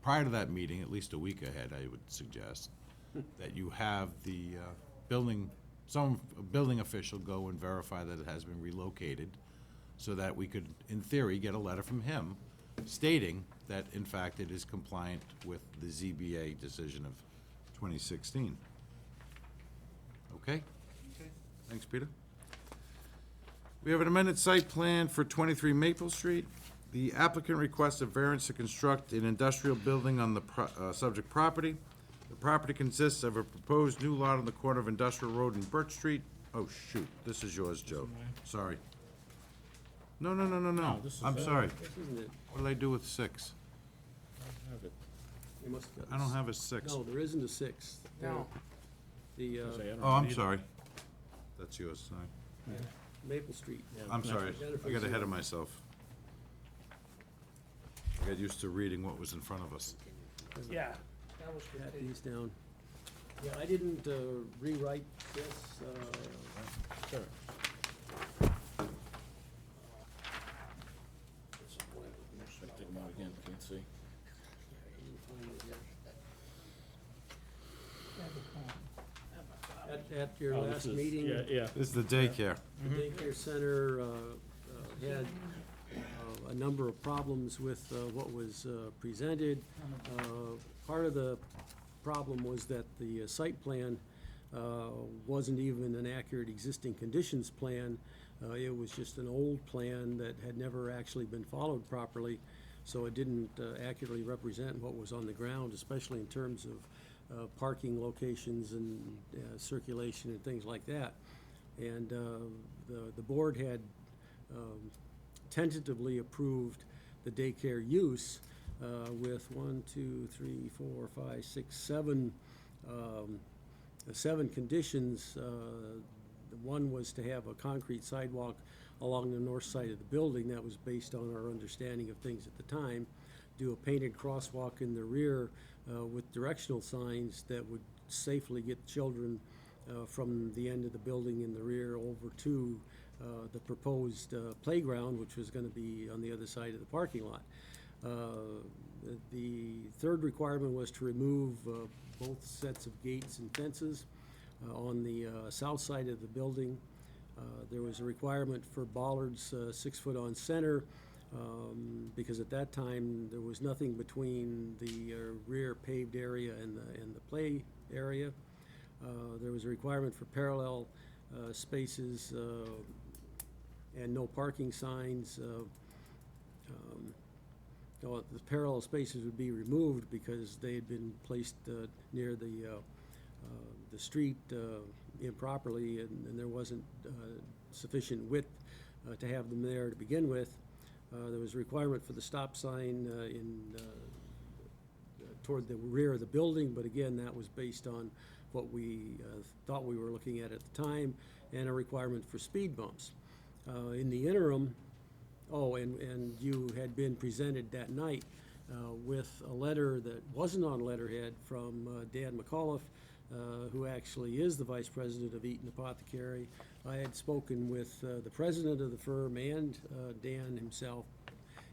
prior to that meeting, at least a week ahead, I would suggest, that you have the building official go and verify that it has been relocated, so that we could, in theory, get a letter from him stating that, in fact, it is compliant with the ZBA decision of 2016. Okay? Okay. Thanks, Peter. We have an amended site plan for 23 Maple Street. The applicant requests a variance to construct an industrial building on the subject property. The property consists of a proposed new lot on the corner of Industrial Road and Birch Street. Oh, shoot, this is yours, Joe. Sorry. No, No, this is I'm that. sorry. This isn't it. What did I do with 6? Have it. You must have got I don't this. have a 6. No, there isn't a 6. No. The, Say, I don't Oh, I'm read it. sorry. That's yours, sorry. Maple Street. I'm sorry, Jennifer I got ahead Zero. of myself. I got used to reading what was in front of us. Yeah, that was Pat continued. these down. Yeah, I didn't rewrite this, Sure. Take them out again, can't see. at your Oh, this last is- meeting. Yeah, This is the daycare. The daycare center had a number of problems with what was presented. Part of the problem was that the site plan wasn't even an accurate existing conditions plan. It was just an old plan that had never actually been followed properly, so it didn't accurately represent what was on the ground, especially in terms of parking locations and circulation and things like that. And the board had tentatively approved the daycare use with 7 conditions. One was to have a concrete sidewalk along the north side of the building. That was based on our understanding of things at the time. Do a painted crosswalk in the rear with directional signs that would safely get children from the end of the building in the rear over to the proposed playground, which was gonna be on the other side of the parking lot. The third requirement was to remove both sets of gates and fences on the south side of the building. There was a requirement for bollards 6 foot on center, because at that time, there was nothing between the rear paved area and the play area. There was a requirement for parallel spaces and no parking signs. The parallel spaces would be removed because they had been placed near the street improperly, and there wasn't sufficient width to have them there to begin with. There was a requirement for the stop sign toward the rear of the building, but again, that was based on what we thought we were looking at the time, and a requirement for speed bumps. In the interim, and you had been presented that night with a letter that wasn't on letterhead from Dan McAuliffe, who actually is the vice president of Eaton Apothecary. I had spoken with the president of the firm and Dan himself,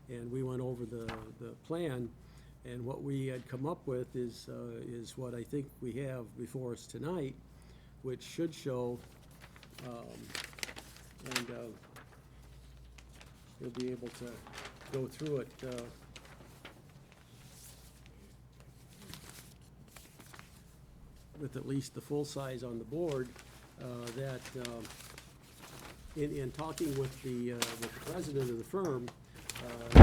and we went over the plan. And what we had come up with is what I think we have before us tonight, which should show, and you'll be able to go through it. With at least the full size on the board, that in talking with the president of the firm, a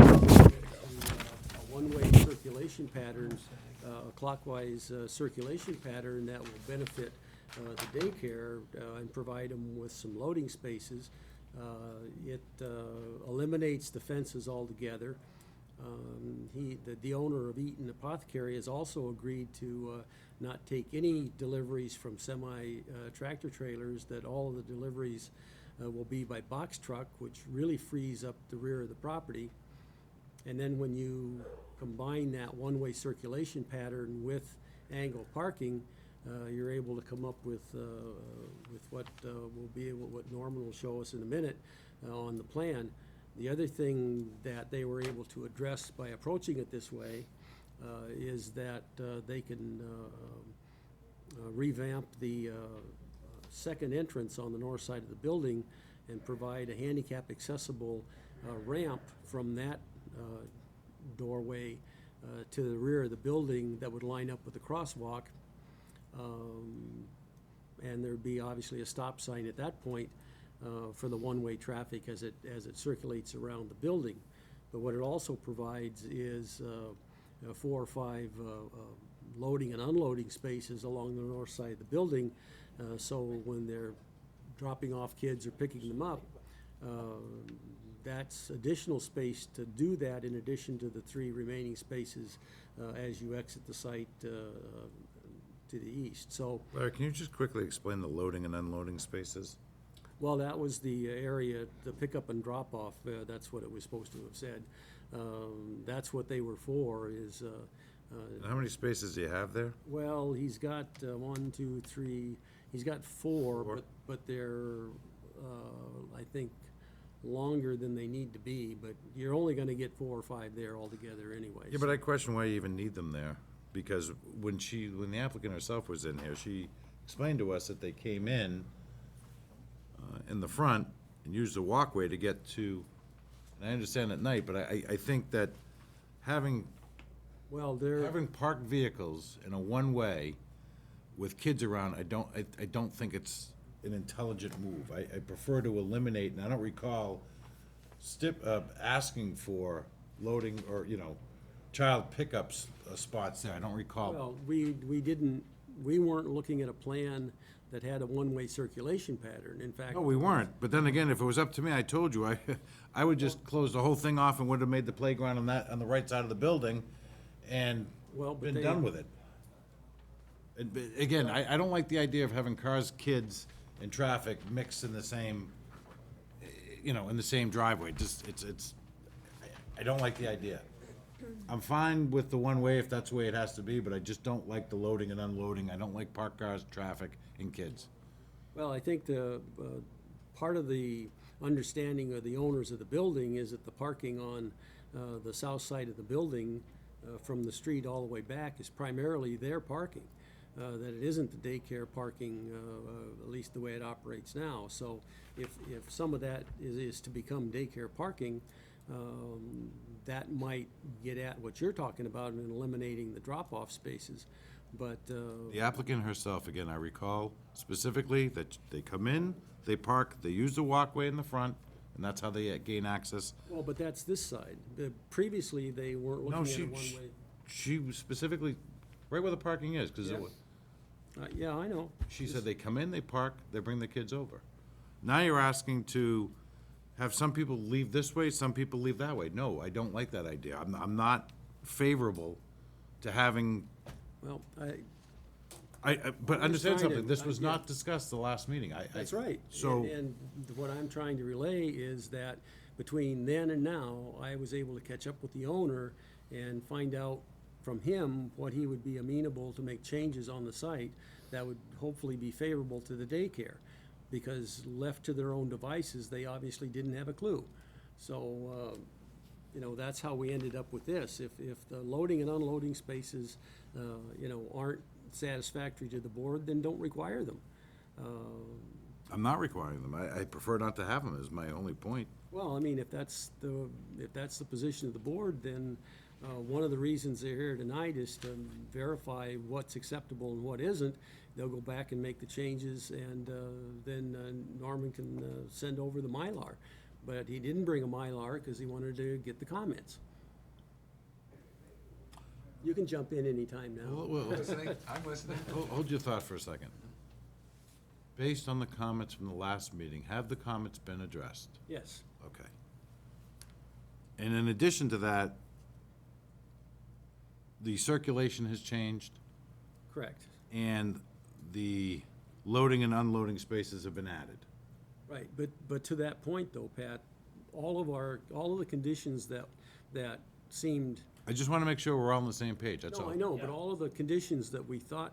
one-way circulation pattern, a clockwise circulation pattern that will benefit the daycare and provide them with some loading spaces. It eliminates the fences altogether. The owner of Eaton Apothecary has also agreed to not take any deliveries from semi-tractor trailers, that all of the deliveries will be by box truck, which really frees up the rear of the property. And then when you combine that one-way circulation pattern with angle parking, you're able to come up with what what Norman will show us in a minute on the plan. The other thing that they were able to address by approaching it this way is that they can revamp the second entrance on the north side of the building and provide a handicap accessible ramp from that doorway to the rear of the building that would line up with the crosswalk. And there'd be obviously a stop sign at that point for the one-way traffic as it circulates around the building. But what it also provides is 4 or 5 loading and unloading spaces along the north side of the building. So when they're dropping off kids or picking them up, that's additional space to do that in addition to the 3 remaining spaces as you exit the site to the east. So, Larry, can you just quickly explain the loading and unloading spaces? well, that was the area, the pickup and drop off, that's what it was supposed to have said. That's what they were for, is, And how many spaces do you have there? well, he's got 1, 2, 3, he's got 4, Four. but they're, I think, longer than they need to be, but you're only gonna get 4 or 5 there altogether anyway. Yeah, but I question why you even need them there, because when the applicant herself was in here, she explained to us that they came in the front and used the walkway to get to, and I understand at night, but I think that having Well, they're, parked vehicles in a one-way with kids around, I don't think it's an intelligent move. I prefer to eliminate, and I don't recall asking for loading or, child pickups spots there. I don't recall. well, we weren't looking at a plan that had a one-way circulation pattern. In fact. No, we weren't. But then again, if it was up to me, I told you, I would just close the whole thing off and would have made the playground on the right side of the building and Well, but been they- done with it. But again, I don't like the idea of having cars, kids, and traffic mixed in the same, in the same driveway. I don't like the idea. I'm fine with the one-way if that's the way it has to be, but I just don't like the loading and unloading. I don't like parked cars, traffic, and kids. Well, I think the, part of the understanding of the owners of the building is that the parking on the south side of the building from the street all the way back is primarily their parking. That it isn't the daycare parking, at least the way it operates now. So if some of that is to become daycare parking, that might get at what you're talking about in eliminating the drop-off spaces. But, The applicant herself, again, I recall specifically that they come in, they park, they use the walkway in the front, and that's how they gain access. well, but that's this side. Previously, they weren't No, looking at a one-way. she was specifically, right where the parking is, because Yeah. Yeah, I know. she said they come in, they park, they bring the kids over. Now you're asking to have some people leave this way, some people leave that way. No, I don't like that idea. I'm not favorable to having, Well, but I'm understand just trying something, to- this was yeah. not discussed the last meeting. that's right. So, And what I'm trying to relay is that between then and now, I was able to catch up with the owner and find out from him what he would be amenable to make changes on the site that would hopefully be favorable to the daycare. Because left to their own devices, they obviously didn't have a clue. So, that's how we ended up with this. If the loading and unloading spaces, aren't satisfactory to the board, then don't require them. I'm not requiring them. I prefer not to have them, is my only point. Well, I mean, if that's the position of the board, then one of the reasons they're here tonight is to verify what's acceptable and what isn't. They'll go back and make the changes, and then Norman can send over the Mylar. But he didn't bring a Mylar because he wanted to get the comments. You can jump in anytime now. I'm listening. Hold your thought for a second. Based on the comments from the last meeting, have the comments been addressed? Yes, Okay. And in addition to that, the circulation has changed, correct. and the loading and unloading spaces have been added. Right, but to that point though, Pat, all of the conditions that seemed. I just want to make sure we're all on the same page, that's all. No, I know, but Yeah. all of the conditions that we thought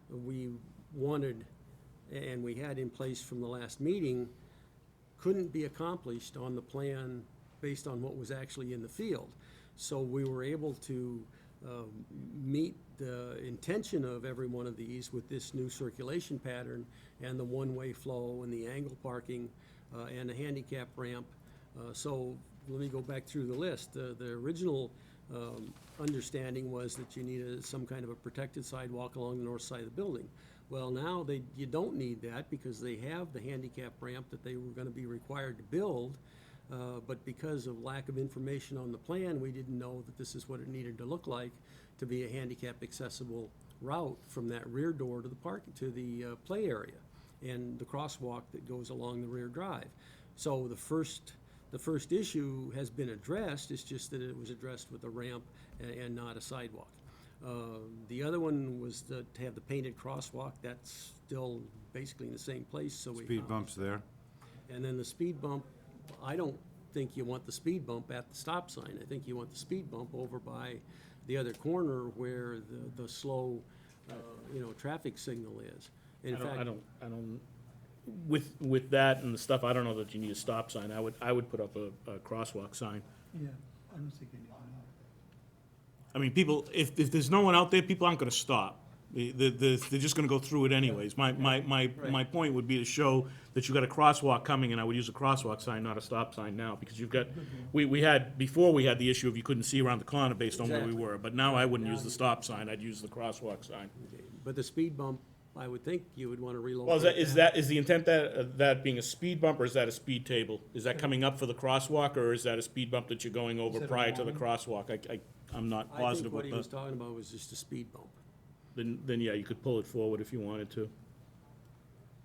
we wanted and we had in place from the last meeting couldn't be accomplished on the plan based on what was actually in the field. So we were able to meet the intention of every one of these with this new circulation pattern and the one-way flow and the angle parking and the handicap ramp. So let me go back through the list. The original understanding was that you needed some kind of a protected sidewalk along the north side of the building. Well, now you don't need that because they have the handicap ramp that they were gonna be required to build. But because of lack of information on the plan, we didn't know that this is what it needed to look like to be a handicap accessible route from that rear door to the play area and the crosswalk that goes along the rear drive. So the first issue has been addressed, it's just that it was addressed with a ramp and not a sidewalk. The other one was to have the painted crosswalk, that's still basically in the same place, so we. Speed bumps there. And then the speed bump, I don't think you want the speed bump at the stop sign. I think you want the speed bump over by the other corner where the slow, traffic signal is. In fact, I don't, with that and the stuff, I don't know that you need a stop sign. I would put up a crosswalk sign. Yeah, I don't think anything. I mean, people, if there's no one out there, people aren't gonna stop. They're just gonna go through it anyways. My point would be to show that you've got a crosswalk coming, and I would use a crosswalk sign, not a stop sign now, because you've got, before we had the issue of you couldn't see around the corner based on where we Exactly. were, but now I wouldn't use the stop sign, I'd use the crosswalk sign. but the speed bump, I would think you would want to relocate. Well, is the intent that being a speed bump, or is that a speed table? Is that coming up for the crosswalk, or is that a speed bump that you're going over Is it a prior to the line? crosswalk? I'm not I think positive what with he was that. talking about was just a speed bump. Then yeah, you could pull it forward if you wanted to.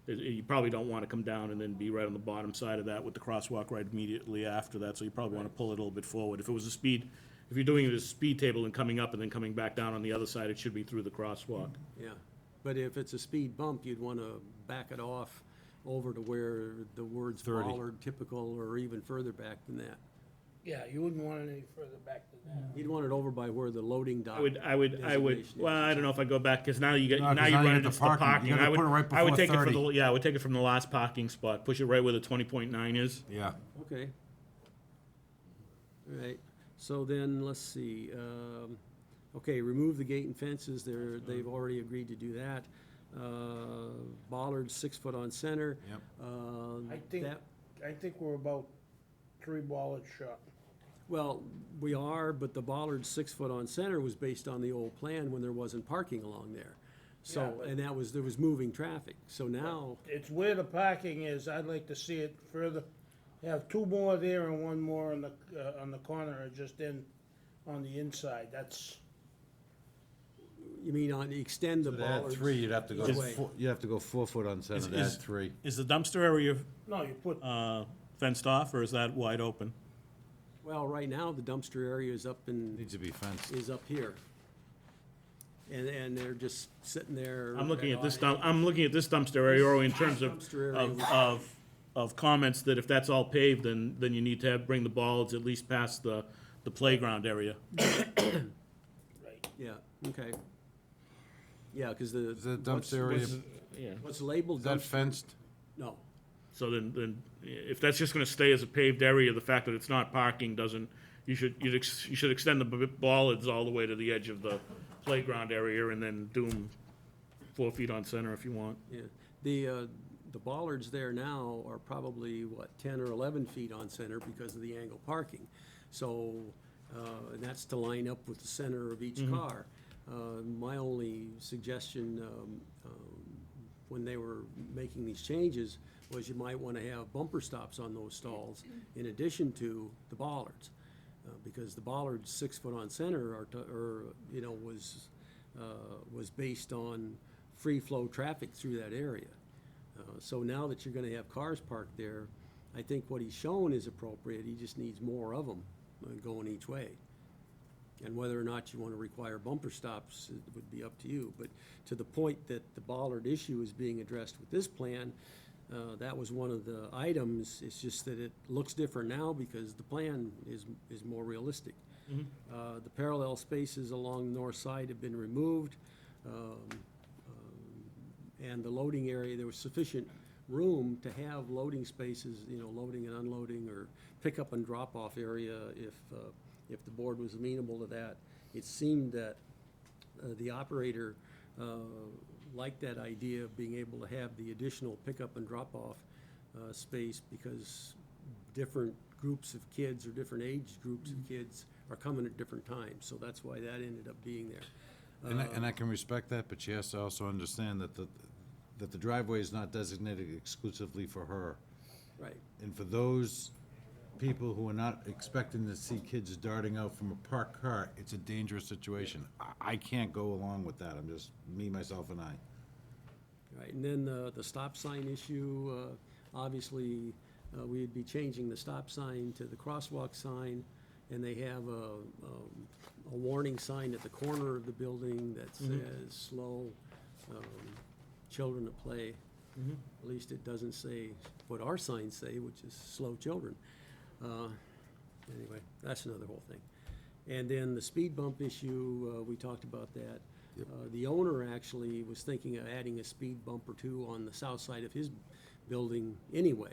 You probably don't want to come down and then be right on the bottom side of that with the crosswalk right immediately after that, so you probably want to pull it a little bit forward. If you're doing it as a speed table and coming up and then coming back down on the other side, it should be through the crosswalk. Yeah, but if it's a speed bump, you'd want to back it off over to where the words 30. bollard, typical, or even further back than that. Yeah, you wouldn't want it any further back than that. You'd want it over by where the loading dock. I would, designation is. well, I don't know if I go back, because now you get, No, 'cause now you now you run get the into the parking. parking. You gotta put it right I would before take it 30. I would take it from the last parking spot, push it right where the 20.9 is. Yeah. Okay. All right, so then, let's see, okay, remove the gate and fences, they've already agreed to do that. Bollards 6 foot on center. Yep. I think we're about 3 bollards short. Well, we are, but the bollard 6 foot on center was based on the old plan when there wasn't parking along there. So, Yeah, but- and there was moving traffic, so now, It's where the parking is, I'd like to see it further, have 2 more there and 1 more on the corner, or just on the inside, that's, you mean extend the To add bollards? 3, you'd have to go, Each way. you'd have to go 4 foot on center to add 3. Is the dumpster area no, you put, fenced off, or is that wide open? Well, right now, the dumpster area is up Needs to be fenced. here. And they're just sitting there. I'm looking at this dumpster area in terms Dumpster area of comments that if that's all paved, then you need to bring the bollards at least past the playground area. right, Yeah, okay. Yeah, because Is that dumpster area, Yeah. what's labeled is that dumpster, fenced? no. So then, if that's just gonna stay as a paved area, the fact that it's not parking doesn't, you should extend the bollards all the way to the edge of the playground area and then do them 4 feet on center if you want. Yeah, the bollards there now are probably, 10 or 11 feet on center because of the angle parking. So, and that's to line up with the center of each car. My only suggestion, when they were making these changes, was you might want to have bumper stops on those stalls in addition to the bollards. Because the bollards 6 foot on center was based on free flow traffic through that area. So now that you're gonna have cars parked there, I think what he's shown is appropriate, he just needs more of them going each way. And whether or not you wanna require bumper stops, it would be up to you, but to the point that the bollard issue is being addressed with this plan, that was one of the items, it's just that it looks different now because the plan is more realistic. The parallel spaces along the north side have been removed, and the loading area, there was sufficient room to have loading spaces, loading and unloading, or pickup and drop-off area if the board was amenable to that. It seemed that the operator liked that idea of being able to have the additional pickup and drop-off space because different groups of kids or different age groups of kids are coming at different times, so that's why that ended up being there. And I can respect that, but she has to also understand that the driveway is not designated exclusively for her. Right, And for those people who are not expecting to see kids darting out from a parked car, it's a dangerous situation. I can't go along with that. I'm just, me, myself, and I. Right, and then the stop sign issue, obviously, we'd be changing the stop sign to the crosswalk sign, and they have a warning sign at the corner of the building that says slow, children at play. At least it doesn't say what our signs say, which is slow children. Anyway, that's another whole thing. And then the speed bump issue, we talked about that. The owner actually was thinking of adding a speed bump or two on the south side of his building anyway,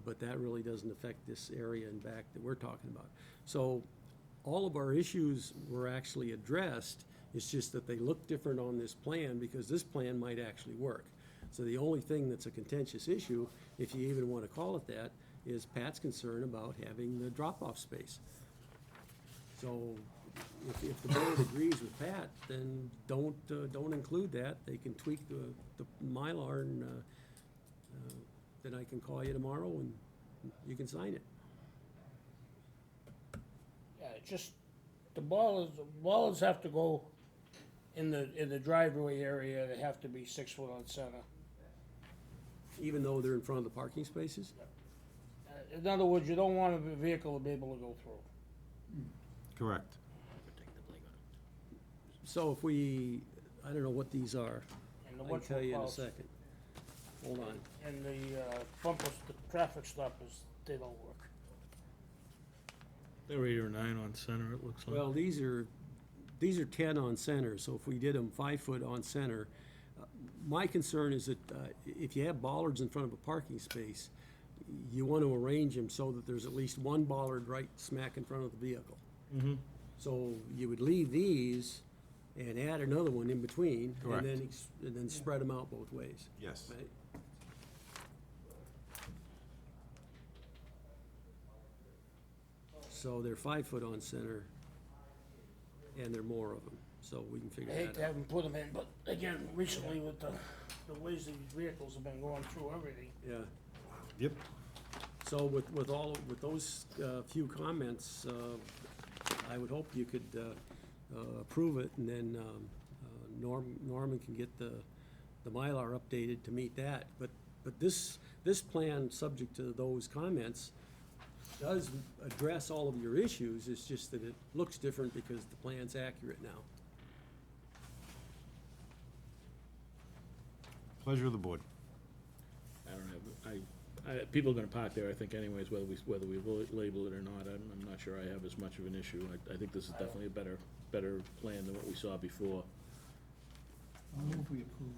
but that really doesn't affect this area in back that we're talking about. So all of our issues were actually addressed. It's just that they look different on this plan because this plan might actually work. So the only thing that's a contentious issue, if you even want to call it that, is Pat's concern about having the drop-off space. So if the board agrees with Pat, then don't include that. They can tweak the Mylar and then I can call you tomorrow and you can sign it. Yeah, it's just, the bollards have to go in the driveway area, they have to be 6 foot on center. Even though they're in front of the parking spaces? In other words, you don't want a vehicle to be able to go through. Correct. So if we, I don't know what these are. And the I'll tell you in a what's second. Hold on. And the bumpers, the traffic stoppers, they don't work. They're 8 or 9 on center, it looks like. Well, these are 10 on center, so if we did them 5 foot on center, my concern is that if you have bollards in front of a parking space, you want to arrange them so that there's at least one bollard right smack in front of the vehicle. So you would leave these and add another one in between, Correct. and then spread them out both ways, Yes. right? So they're 5 foot on center, and there are more of them, so we can I figure hate that to out. have them put them in, but again, recently with the ways these vehicles have been going through everything, Yeah. Yep. So with those few comments, I would hope you could approve it, and then Norman can get the Mylar updated to meet that. But this plan, subject to those comments, does address all of your issues. It's just that it looks different because the plan's accurate now. Pleasure of the board. I don't have, people are gonna park there, I think anyways, whether we label it or not, I'm not sure I have as much of an issue. I think this is definitely a better plan than what we saw before. I'll move we approve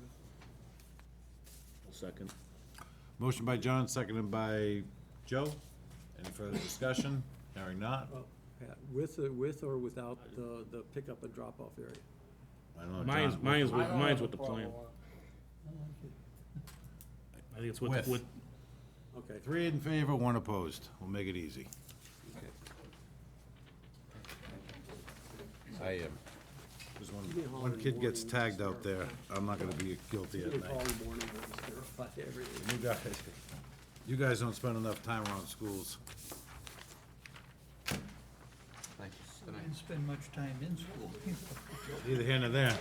it. Second. Motion by John, seconded by Joe. Any further discussion? Hearing not. Well, Pat, with or without the pickup and drop-off area? I don't know, Mine's, John. mine's I with, don't mine's have a with the plan. problem with it. I like it. I think it's With. with, Okay. 3 in favor, 1 opposed. We'll make it easy. I am. Because Give me a holler one in the kid gets morning, tagged out there, I'm not gonna be guilty Give at me a call night. in the morning, we'll verify everything. You guys don't spend enough time around schools. I didn't spend much time in school. Neither here nor there.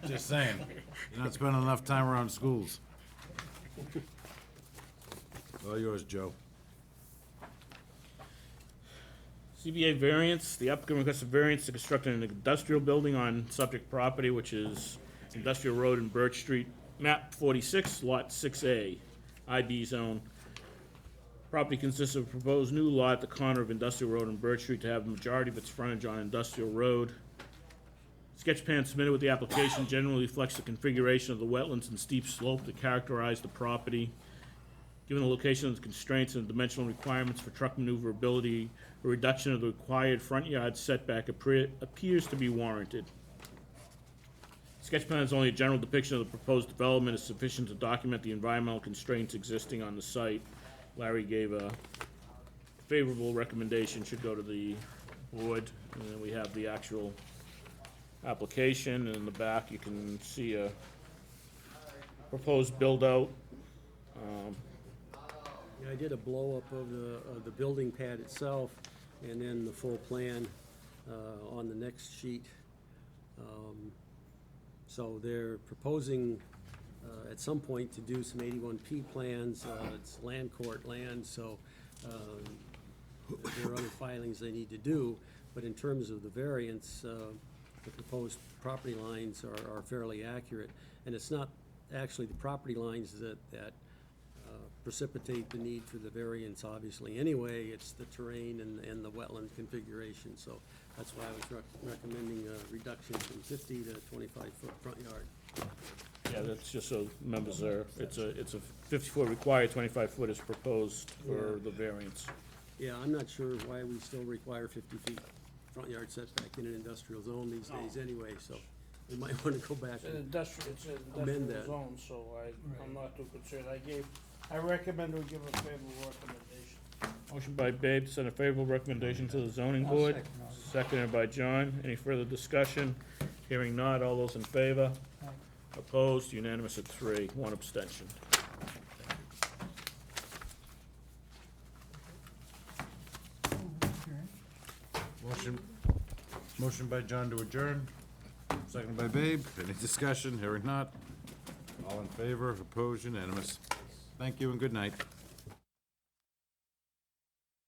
Just saying. You're not spending enough time around schools. All yours, Joe. CBA variance, the applicant requests a variance to construct an industrial building on subject property, which is Industrial Road and Birch Street, map 46, lot 6A, IB zone. Property consists of a proposed new lot at the corner of Industrial Road and Birch Street to have the majority of its frontage on Industrial Road. Sketch plan submitted with the application generally reflects the configuration of the wetlands and steep slope that characterize the property. Given the location of the constraints and dimensional requirements for truck maneuverability, a reduction of the required front yard setback appears to be warranted. Sketch plan is only a general depiction of the proposed development is sufficient to document the environmental constraints existing on the site. Larry gave a favorable recommendation, should go to the board, and then we have the actual application, and in the back you can see a proposed build-out. Yeah, I did a blow-up of the building pad itself, and then the full plan on the next sheet. So they're proposing at some point to do some 81P plans. It's land court land, so there are other filings they need to do. But in terms of the variance, the proposed property lines are fairly accurate. And it's not actually the property lines that precipitate the need for the variance, obviously. Anyway, it's the terrain and the wetland configuration. So that's why I was recommending a reduction from 50 to 25-foot front yard. Yeah, that's just so members are, it's a 50-foot required, 25-foot is proposed for the variance. Yeah, I'm not sure why we still require 50 feet front yard setback in an industrial zone these days anyway, so we might want to go back It's an and, industrial, it's an Amend industrial that. zone, so I'm not too concerned. I recommend we give a favorable recommendation. Motion by Babe to send a favorable recommendation to the zoning I'll board. second all. Seconded by John. Any further discussion? Hearing none, all those in favor? Aye. Opposed, unanimous at 3, 1 abstention. Motion by John to adjourn, second by Babe. Any discussion? Hearing not. All in favor, opposed, unanimous. Thank you and good night.